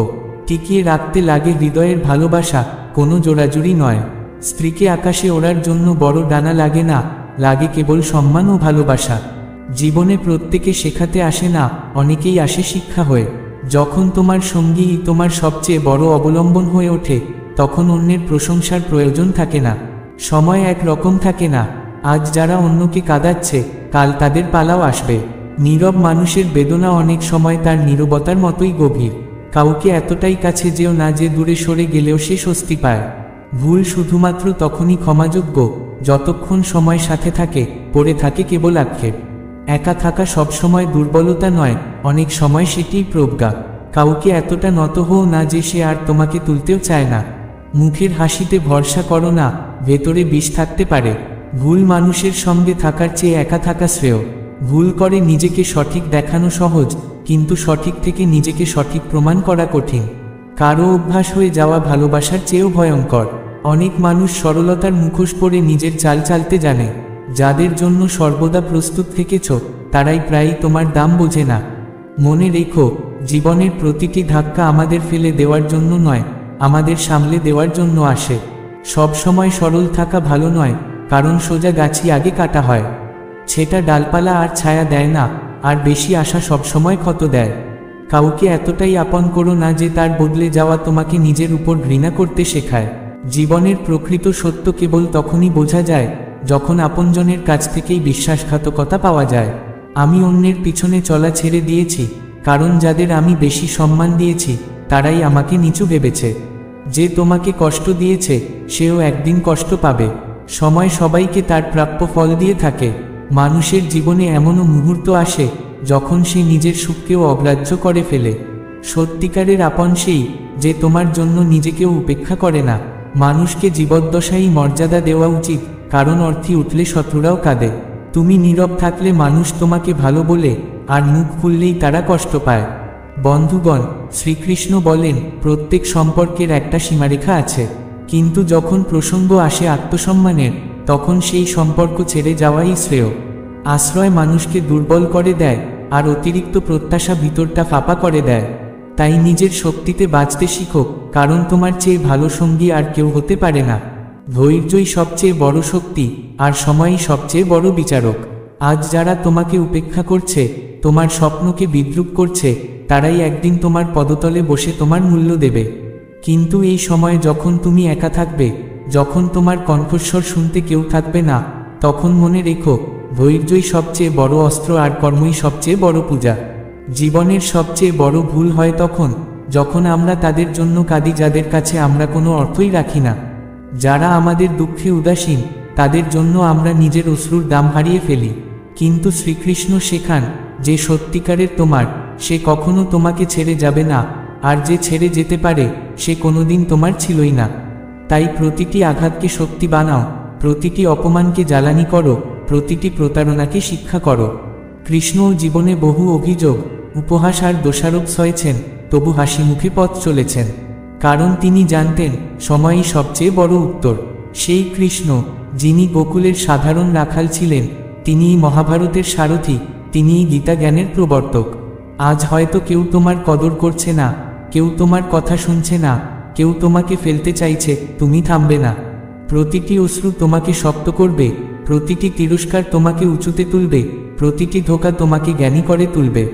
টিকিয়ে রাখতে লাগে হৃদয়ের ভালোবাসা, কোনো জোড়াজুড়ি নয়। স্ত্রীকে আকাশে ওড়ার জন্য বড় ডানা লাগে না, লাগে কেবল সম্মান ও ভালোবাসা। জীবনে প্রত্যেকে শেখাতে আসে না, অনেকেই আসে শিক্ষা হয়ে। যখন তোমার সঙ্গী তোমার সবচেয়ে বড় অবলম্বন হয়ে ওঠে, তখন অন্যের প্রশংসার প্রয়োজন থাকে না। সময় এক রকম থাকে না। আজ যারা অন্যকে কাঁদাচ্ছে, কাল তাদের পালাও আসবে। নীরব মানুষের বেদনা অনেক সময় তার নীরবতার মতোই গভীর। কাউকে এতটাই কাছে যেও না যে দূরে সরে গেলেও সে স্বস্তি পায়। ভুল শুধুমাত্র তখনই ক্ষমাযোগ্য, যতক্ষণ সময় সাথে থাকে, পড়ে থাকে কেবল আক্ষেপ। একা থাকা সবসময় দুর্বলতা নয়, অনেক সময় সেটিই প্রজ্ঞা। কাউকে এতটা নত হও না যে সে আর তোমাকে তুলতেও চায় না। মুখের হাসিতে ভরসা করো না, ভেতরে বিষ থাকতে পারে। ভুল মানুষের সঙ্গে থাকার চেয়ে একা থাকা শ্রেয়। ভুল করে নিজেকে সঠিক দেখানো সহজ, কিন্তু সঠিক থেকে নিজেকে সঠিক প্রমাণ করা কঠিন। কারো অভ্যাস হয়ে যাওয়া ভালোবাসার চেয়েও ভয়ঙ্কর। অনেক মানুষ সরলতার মুখোশ পরে নিজের চাল চালতে জানে। যাদের জন্য সর্বদা প্রস্তুত থেকেছ, তারাই প্রায়ই তোমার দাম বোঝে না। মনে রেখো, জীবনের প্রতিটি ধাক্কা আমাদের ফেলে দেওয়ার জন্য নয়, আমাদের সামলে দেওয়ার জন্য আসে। সব সময় সরল থাকা ভালো নয়, কারণ সোজা গাছই আগে কাটা হয়। সেটা ডালপালা আর ছায়া দেয় না, আর বেশি আশা সবসময় ক্ষত দেয়। কাউকে এতটাই আপন করো না যে তার বদলে যাওয়া তোমাকে নিজের উপর ঘৃণা করতে শেখায়। জীবনের প্রকৃত সত্য কেবল তখনই বোঝা যায় যখন আপনজনের কাছ থেকেই বিশ্বাসঘাতকতা পাওয়া যায়। আমি অন্যের পিছনে চলা ছেড়ে দিয়েছি, কারণ যাদের আমি বেশি সম্মান দিয়েছি তারাই আমাকে নিচু ভেবেছে। যে তোমাকে কষ্ট দিয়েছে সেও একদিন কষ্ট পাবে। সময় সবাইকে তার প্রাপ্য ফল দিয়ে থাকে। মানুষের জীবনে এমনও মুহূর্ত আসে যখন সে নিজের সুখকেও অগ্রাহ্য করে ফেলে। সত্যিকারের আপন সেই যে তোমার জন্য নিজেকেও উপেক্ষা করে না। মানুষকে জীবদ্দশায় মর্যাদা দেওয়া উচিত, কারণ অর্থে উঠলে শত্রুরাও কাঁদে। তুমি নীরব থাকলে মানুষ তোমাকে ভালো বলে, আর মুখ খুললেই তারা কষ্ট পায়। বন্ধুগণ, শ্রীকৃষ্ণ বলেন প্রত্যেক সম্পর্কের একটা সীমারেখা আছে, কিন্তু যখন প্রসঙ্গ আসে আত্মসম্মানের তখন সেই সম্পর্ক ছেড়ে যাওয়াই শ্রেয়। আশ্রয় মানুষকে দুর্বল করে দেয়, আর অতিরিক্ত প্রত্যাশা ভিতরটা ফাঁপা করে দেয়। তাই নিজের শক্তিতে বাঁচতে শিখো, কারণ তোমার চেয়ে ভালো সঙ্গী আর কেউ হতে পারে না। ধৈর্যই সবচেয়ে বড় শক্তি, আর সময়ই সবচেয়ে বড় বিচারক। আজ যারা তোমাকে উপেক্ষা করছে, তোমার স্বপ্নকে বিদ্রূপ করছে, তারাই একদিন তোমার পদতলে বসে তোমার মূল্য দেবে। কিন্তু এই সময় যখন তুমি একা থাকবে, যখন তোমার কণ্ঠস্বর শুনতে কেউ থাকবে না, তখন মনে রেখো ধৈর্যই সবচেয়ে বড় অস্ত্র, আর কর্মই সবচেয়ে বড় পূজা। জীবনের সবচেয়ে বড় ভুল হয় তখন যখন আমরা তাদের জন্য কাঁদি যাদের কাছে আমরা কোনো অর্থই রাখি না। যারা আমাদের দুঃখে উদাসীন, তাদের জন্য আমরা নিজের অশ্রুর দাম হারিয়ে ফেলি। কিন্তু শ্রীকৃষ্ণ শেখান যে সত্যিকারের তোমার, সে কখনো তোমাকে ছেড়ে যাবে না, আর যে ছেড়ে যেতে পারে সে কোনোদিন তোমার ছিলই না। তাই প্রতিটি আঘাতকে শক্তি বানাও, প্রতিটি অপমানকে জ্বালানি করো, প্রতিটি প্রতারণাকে শিক্ষা করো। কৃষ্ণও জীবনে বহু অভিযোগ, উপহাস আর দোষারোপ সয়েছেন, তবু হাসি মুখে পথ চলেছেন, কারণ তিনি জানতেন সময়ই সবচেয়ে বড় উত্তর। সেই কৃষ্ণ যিনি গোকুলের সাধারণ রাখাল ছিলেন, তিনিই মহাভারতের সারথি, তিনিই গীতা জ্ঞানের প্রবর্তক। আজ হয়তো কেউ তোমার কদর করছে না, কেউ তোমার কথা শুনছে না, কেউ তোমাকে ফেলতে চাইছে, তুমি থামবে না। প্রতিটি অশ্রু তোমাকে শক্ত করবে, প্রতিটি তিরস্কার তোমাকে উঁচুতে তুলবে, প্রতিটি ধোঁকা তোমাকে জ্ঞানী করে তুলবে।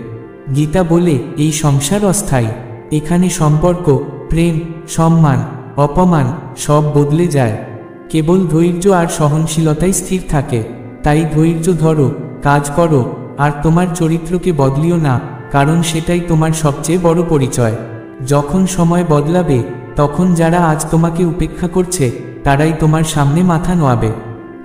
গীতা বলে এই সংসার অস্থায়ী, এখানে সম্পর্ক, প্রেম, সম্মান, অপমান সব বদলে যায়, কেবল ধৈর্য আর সহনশীলতাই স্থির থাকে। তাই ধৈর্য ধরো, কাজ করো, আর তোমার চরিত্রকে বদলিও না, কারণ সেটাই তোমার সবচেয়ে বড় পরিচয়। যখন সময় বদলাবে, তখন যারা আজ তোমাকে উপেক্ষা করছে তারাই তোমার সামনে মাথা নোয়াবে।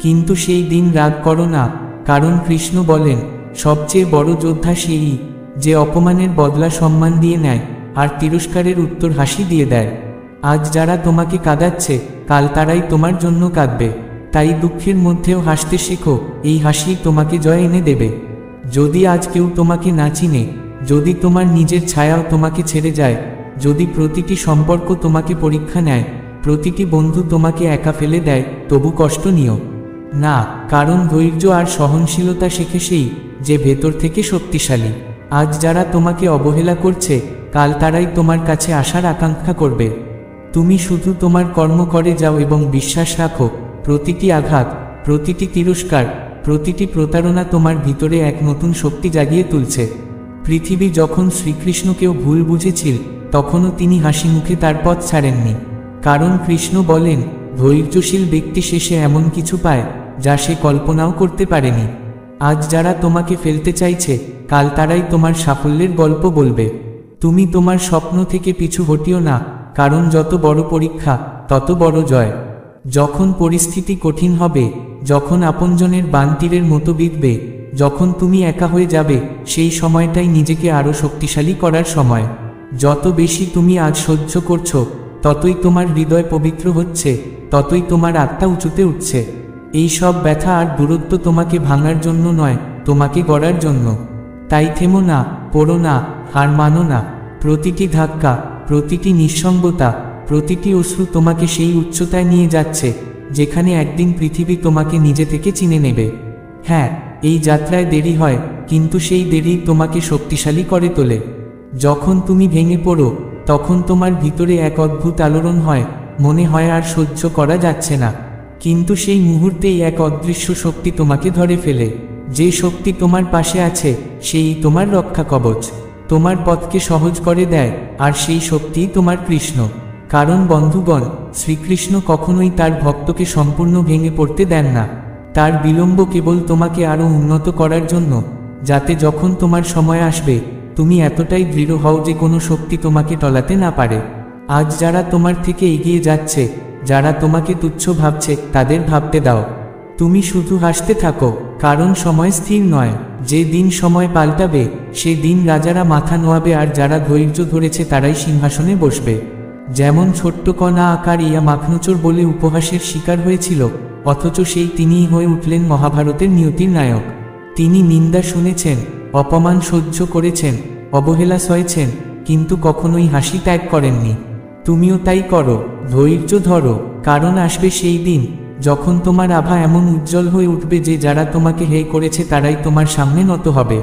কিন্তু সেই দিন রাগ করো না, কারণ কৃষ্ণ বলেন সবচেয়ে বড় যোদ্ধা সেই যে অপমানের বদলা সম্মান দিয়ে নেয়, আর তিরস্কারের উত্তর হাসি দিয়ে দেয়। আজ যারা তোমাকে কাঁদাচ্ছে, কাল তারাই তোমার জন্য কাঁদবে। তাই দুঃখের মধ্যেও হাসতে শেখো, এই হাসি তোমাকে জয় এনে দেবে। যদি আজ কেউ তোমাকে না চিনে, যদি তোমার নিজের ছায়াও তোমাকে ছেড়ে যায়, যদি প্রতিটি সম্পর্ক তোমাকে পরীক্ষা নেয়, প্রতিটি বন্ধু তোমাকে একা ফেলে দেয়, তবু কষ্ট নিও না, কারণ ধৈর্য আর সহনশীলতা শেখে সেই যে ভেতর থেকে শক্তিশালী। আজ যারা তোমাকে অবহেলা করছে, কাল তারাই তোমার কাছে আসার আকাঙ্ক্ষা করবে। তুমি শুধু তোমার কর্ম করে যাও এবং বিশ্বাস রাখো, প্রতিটি আঘাত, প্রতিটি তিরস্কার, প্রতিটি প্রতারণা তোমার ভিতরে এক নতুন শক্তি জাগিয়ে তুলছে। পৃথিবী যখন শ্রীকৃষ্ণকেও ভুল বুঝেছিল, তখনও তিনি হাসি মুখে তার পথ ছাড়েননি, কারণ কৃষ্ণ বলেন ধৈর্যশীল ব্যক্তি শেষে এমন কিছু পায় যা সে কল্পনাও করতে পারেনি। আজ যারা তোমাকে ফেলতে চাইছে, কাল তারাই তোমার সাফল্যের গল্প বলবে। তুমি তোমার স্বপ্ন থেকে পিছু হটিও না, কারণ যত বড় পরীক্ষা তত বড় জয়। যখন পরিস্থিতি কঠিন হবে, যখন আপনজনের বানতীরের মতো বিঁধবে, যখন তুমি একা হয়ে যাবে, সেই সময়টাই নিজেকে আরও শক্তিশালী করার সময়। যত বেশি তুমি আজ সহ্য করছো, ততই তোমার হৃদয় পবিত্র হচ্ছে, ততই তোমার আত্মা উঁচুতে উঠছে। এই সব ব্যথা আর দূরত্ব তোমাকে ভাঙার জন্য নয়, তোমাকে গড়ার জন্য। তাই থেমো না, পড়ো না, হার মানো না। প্রতিটি ধাক্কা, প্রতিটি নিঃসঙ্গতা, প্রতিটি অশ্রু তোমাকে সেই উচ্চতায় নিয়ে যাচ্ছে যেখানে একদিন পৃথিবী তোমাকে নিজে থেকে চিনে নেবে। হ্যাঁ, এই যাত্রায় দেরি হয়, কিন্তু সেই দেরি তোমাকে শক্তিশালী করে তোলে। যখন তুমি ভেঙে পড়ো, তখন তোমার ভিতরে এক অদ্ভুত আলোড়ন হয়, মনে হয় আর সহ্য করা যাচ্ছে না। কিন্তু সেই মুহূর্তেই এক অদৃশ্য শক্তি তোমাকে ধরে ফেলে। যে শক্তি তোমার পাশে আছে সেই তোমার রক্ষা কবচ, তোমার পথকে সহজ করে দেয়, আর সেই শক্তিই তোমার কৃষ্ণ। কারণ বন্ধুগণ, শ্রীকৃষ্ণ কখনোই তার ভক্তকে সম্পূর্ণ ভেঙে পড়তে দেন না। তার বিলম্ব কেবল তোমাকে আরও উন্নত করার জন্য, যাতে যখন তোমার সময় আসবে তুমি এতটাই দৃঢ় হও যে কোনো শক্তি তোমাকে টলাতে না পারে। আজ যারা তোমার থেকে এগিয়ে যাচ্ছে, যারা তোমাকে তুচ্ছ ভাবছে, তাদের ভাবতে দাও। তুমি শুধু হাসতে থাকো, কারণ সময় স্থির নয়। যে দিন সময় পাল্টাবে সে দিন রাজারা মাথা নোয়াবে, আর যারা ধৈর্য ধরেছে তারাই সিংহাসনে বসবে। যেমন ছোট্ট কণা আকার ইয়া মাখনুচোর বলে উপহাসের শিকার হয়েছিল, অথচ সেই তিনিই হয়ে উঠলেন মহাভারতের নিয়তির নায়ক। তিনি নিন্দা শুনেছেন, অপমান সহ্য করেছেন, অবহেলা সয়েছেন, কিন্তু কখনোই হাসি ত্যাগ করেননি। তুমিও তাই করো, ধৈর্য ধরো, কারণ আসবে সেই দিন যখন তোমার আভা এমন উজ্জ্বল হয়ে উঠবে যে যারা তোমাকে হেয় করেছে তারাই তোমার সামনে নত হবে।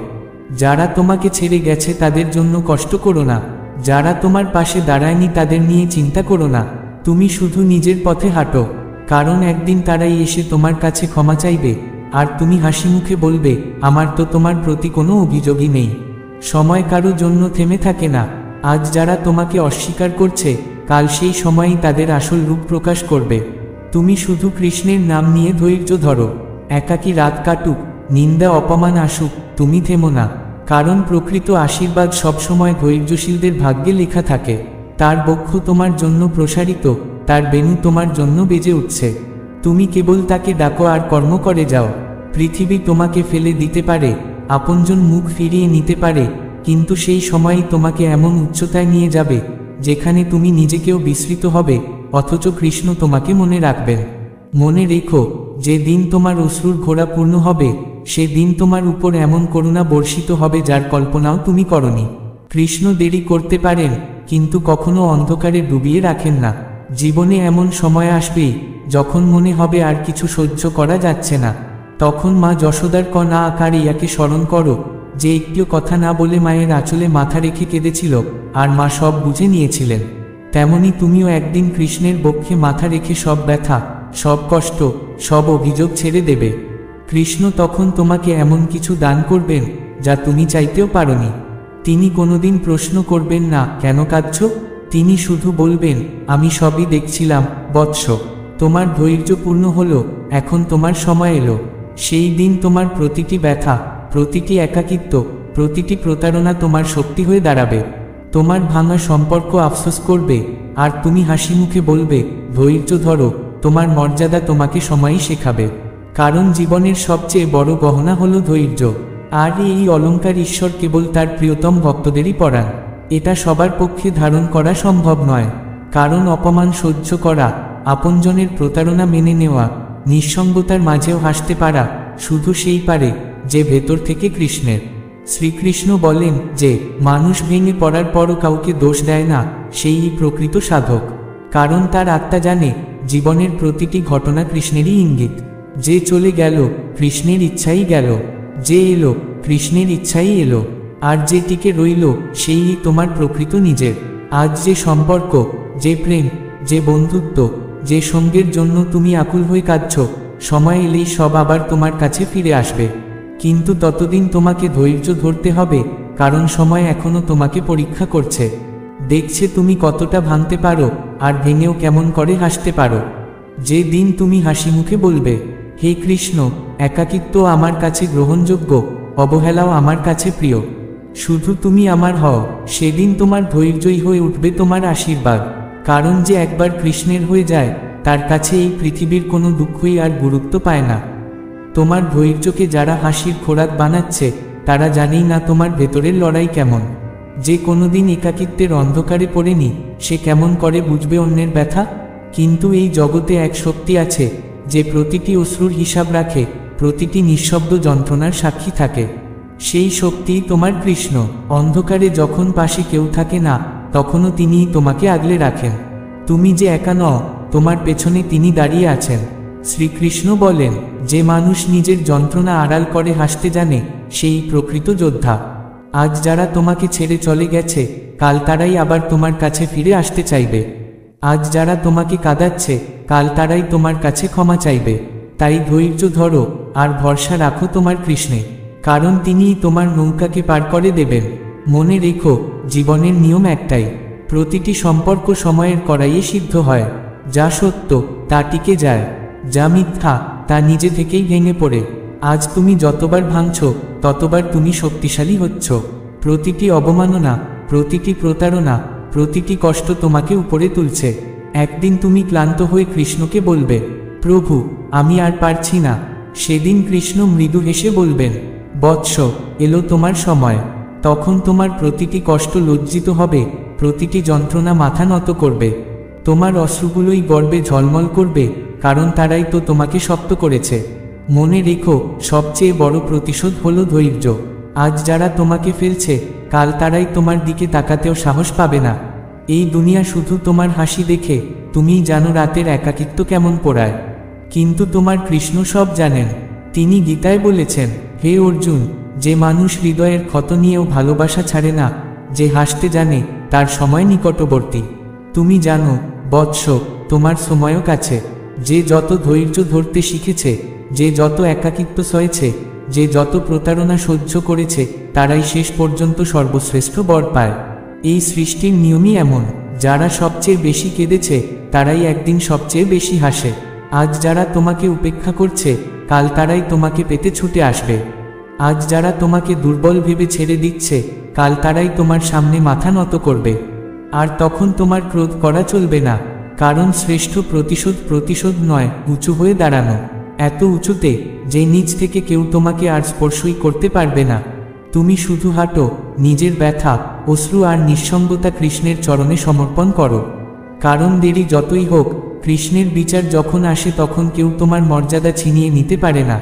যারা তোমাকে ছেড়ে গেছে তাদের জন্য কষ্ট করো না, যারা তোমার পাশে দাঁড়ায়নি তাদের নিয়ে চিন্তা করো না। তুমি শুধু নিজের পথে হাঁটো, কারণ একদিন তারাই এসে তোমার কাছে ক্ষমা চাইবে, আর তুমি হাসি মুখে বলবে, আমার তো তোমার প্রতি কোনো অভিযোগই নেই। সময় কারো জন্য থেমে থাকে না। আজ যারা তোমাকে অস্বীকার করছে, কাল সেই সময়ই তাদের আসল রূপ প্রকাশ করবে। তুমি শুধু কৃষ্ণের নাম নিয়ে ধৈর্য ধরো। একাকী রাত কাটুক, নিন্দা অপমান আসুক, তুমি থেমো না, কারণ প্রকৃত আশীর্বাদ সবসময় ধৈর্যশীলদের ভাগ্যে লেখা থাকে। তার বক্ষ তোমার জন্য প্রসারিত, তার বেণু তোমার জন্য বেজে উঠছে। তুমি কেবল তাকে ডাকো আর কর্ম করে যাও। পৃথিবী তোমাকে ফেলে দিতে পারে, আপনজন মুখ ফিরিয়ে নিতে পারে, কিন্তু সেই সময়ই তোমাকে এমন উচ্চতায় নিয়ে যাবে যেখানে তুমি নিজেকেও বিস্মৃত হবে, অথচ কৃষ্ণ তোমাকে মনে রাখবেন। মনে রেখো, যে দিন তোমার অশ্রুর ঘোড়া পূর্ণ হবে সে দিন তোমার উপর এমন করুণা বর্ষিত হবে যার কল্পনাও তুমি করনি। কৃষ্ণ দেরি করতে পারেন, কিন্তু কখনো অন্ধকারে ডুবিয়ে রাখেন না। জীবনে এমন সময় আসবেই যখন মনে হবে আর কিছু সহ্য করা যাচ্ছে না। তখন মা যশোদার কণা আকার ইয়াকে স্মরণ করো, যে একটিও কথা না বলে মায়ের আঁচলে মাথা রেখে কেঁদেছিল, আর মা সব বুঝে নিয়েছিলেন। তেমনি তুমিও একদিন কৃষ্ণের বক্ষে মাথা রেখে সব ব্যথা, সব কষ্ট, সব অভিযোগ ছেড়ে দেবে। কৃষ্ণ তখন তোমাকে এমন কিছু দান করবেন যা তুমি চাইতেও পারোনি। তিনি কোনোদিন প্রশ্ন করবেন না, কেন কাঁদছ? তিনি শুধু বলবেন, আমি সবই দেখছিলাম বৎস, তোমার ধৈর্য পূর্ণ হলো, এখন তোমার সময় এলো। সেই দিন তোমার প্রতিটি ব্যথা, প্রতিটি একাকিত্ব, প্রতিটি প্রতারণা তোমার শক্তি হয়ে দাঁড়াবে। তোমার ভাঙা সম্পর্ক আফসোস করবে, আর তুমি হাসি মুখে বলবে, ধৈর্য ধরো, তোমার মর্যাদা তোমাকে সময়ই শেখাবে। কারণ জীবনের সবচেয়ে বড় গহনা হলো ধৈর্য, আর এই অলংকার ঈশ্বর কেবল তার প্রিয়তম ভক্তদেরই পরান। এটা সবার পক্ষে ধারণ করা সম্ভব নয়, কারণ অপমান সহ্য করা, আপনজনের প্রতারণা মেনে নেওয়া, নিঃসঙ্গতার মাঝেও হাসতে পারা শুধু সেই পারে যে ভেতর থেকে কৃষ্ণের। শ্রীকৃষ্ণ বলেন যে মানুষ ভেঙে পড়ার পরও কাউকে দোষ দেয় না, সেই প্রকৃত সাধক। কারণ তার আত্মা জানে জীবনের প্রতিটি ঘটনা কৃষ্ণেরই ইঙ্গিত। যে চলে গেল কৃষ্ণের ইচ্ছাই গেল, যে এলো কৃষ্ণের ইচ্ছাই এলো, আর যে টিকে রইল সেই তোমার প্রকৃত নিজের। আজ যে সম্পর্ক, যে প্রেম, যে বন্ধুত্ব, যে সঙ্গের জন্য তুমি আকুল হয়ে কাঁদছ, সময় এলেই সব আবার তোমার কাছে ফিরে আসবে। কিন্তু ততদিন তোমাকে ধৈর্য ধরতে হবে, কারণ সময় এখনো তোমাকে পরীক্ষা করছে। দেখছে তুমি কতটা ভাঙতে পারো, আর ভেঙেও কেমন করে হাসতে পারো। যে দিন তুমি হাসি মুখে বলবে, হে কৃষ্ণ, একাকিত্ব আমার কাছে গ্রহণযোগ্য, অবহেলাও আমার কাছে প্রিয়, শুধু তুমি আমার হও, সেদিন তোমার ধৈর্যই হয়ে উঠবে তোমার আশীর্বাদ। কারণ যে একবার কৃষ্ণের হয়ে যায় তার কাছে এই পৃথিবীর কোনো দুঃখই আর গুরুত্ব পায় না। তোমার ধৈর্যকে যারা হাসির খোরাক বানাচ্ছে তারা জানেই না তোমার ভেতরের লড়াই কেমন। যে কোনোদিন একাকিত্বের অন্ধকারে পড়েনি সে কেমন করে বুঝবে অন্যের ব্যথা? কিন্তু এই জগতে এক শক্তি আছে যে প্রতিটি অশ্রুর হিসাব রাখে, প্রতিটি নিঃশব্দ যন্ত্রণার সাক্ষী থাকে। সেই শক্তিই তোমার কৃষ্ণ। অন্ধকারে যখন পাশে কেউ থাকে না তখনও তিনিই তোমাকে আগলে রাখেন। তুমি যে একা নও, তোমার পেছনে তিনি দাঁড়িয়ে আছেন। শ্রীকৃষ্ণ বলেন, যে মানুষ নিজের যন্ত্রণা আড়াল করে হাসতে জানে সেই প্রকৃত যোদ্ধা। আজ যারা তোমাকে ছেড়ে চলে গেছে কাল তারাই আবার তোমার কাছে ফিরে আসতে চাইবে। আজ যারা তোমাকে কাঁদাচ্ছে কাল তারাই তোমার কাছে ক্ষমা চাইবে। তাই ধৈর্য ধরো আর ভরসা রাখো তোমার কৃষ্ণে, কারণ তিনিই তোমার নৌকাকে পার করে দেবেন। মনে রেখো, জীবনের নিয়ম একটাই, প্রতিটি সম্পর্ক সময়ের কড়াইয়ে সিদ্ধ হয়। যা সত্য তা টিকে যায়, যা মিথ্যা তা নিজে থেকেই ভেঙে পড়ে। আজ তুমি যতবার ভাঙছ ততবার তুমি শক্তিশালী হচ্ছ। প্রতিটি অবমাননা, প্রতিটি প্রতারণা, প্রতিটি কষ্ট তোমাকে উপরে তুলছে। একদিন তুমি ক্লান্ত হয়ে কৃষ্ণকে বলবে, প্রভু আমি আর পারছি না। সেদিন কৃষ্ণ মৃদু হেসে বলবেন, বৎস এলো তোমার সময়। তখন তোমার প্রতিটি কষ্ট লজ্জিত হবে, প্রতিটি যন্ত্রণা মাথা নত করবে। তোমার অশ্রুগুলোই গর্বে ঝলমল করবে, কারণ তারাই তো তোমাকে শক্ত করেছে। মনে রেখো, সবচেয়ে বড় প্রতিশোধ হলো ধৈর্য। আজ যারা তোমাকে ফেলছে, কাল তারাই তোমার দিকে তাকাতেও সাহস পাবে না। এই দুনিয়া শুধু তোমার হাসি দেখে, তুমিই জানো রাতের একাকিত্ব কেমন পোড়ায়। কিন্তু তোমার কৃষ্ণ সব জানেন। তিনি গীতায় বলেছেন, হে অর্জুন, যে মানুষ হৃদয়ের ক্ষত নিয়েও ভালোবাসা ছাড়ে না, যে হাসতে জানে তার সময় নিকটবর্তী। তুমি জানো বৎস, তোমার সময়ও কাছে। যে যত ধৈর্য ধরতে শিখেছে, যে যত একাকিত্ব সয়েছে, যে যত প্রতারণা সহ্য করেছে, তারাই শেষ পর্যন্ত সর্বশ্রেষ্ঠ বর পায়। এই সৃষ্টির নিয়মই এমন, যারা সবচেয়ে বেশি কেঁদেছে তারাই একদিন সবচেয়ে বেশি হাসে। আজ যারা তোমাকে উপেক্ষা করছে, কাল তারাই তোমাকে পেতে ছুটে আসবে। আজ যারা তোমাকে দুর্বল ভেবে ছেড়ে দিচ্ছে, কাল তারাই তোমার সামনে মাথা নত করবে। আর তখন তোমার ক্রোধ করা চলবে না, কারণ শ্রেষ্ঠ প্রতিশোধ নয়, উঁচু হয়ে দাঁড়ানো। এত উঁচুতে যে নিচ থেকে কেউ তোমাকে আর স্পর্শই করতে পারবে না। তুমি শুধু হাঁটো, নিজের ব্যথা, অশ্রু আর নিঃসঙ্গতা কৃষ্ণের চরণে সমর্পণ করো। কারণ দেরি যতই হোক, কৃষ্ণের বিচার যখন আসে তখন কেউ তোমার মর্যাদা ছিনিয়ে নিতে পারে না।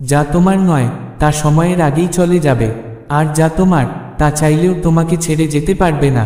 যা তোমার নয় তা সময়ের আগেই চলে যাবে, আর যা তোমার তা চাইলেও তোমাকে ছেড়ে যেতে পারবে না।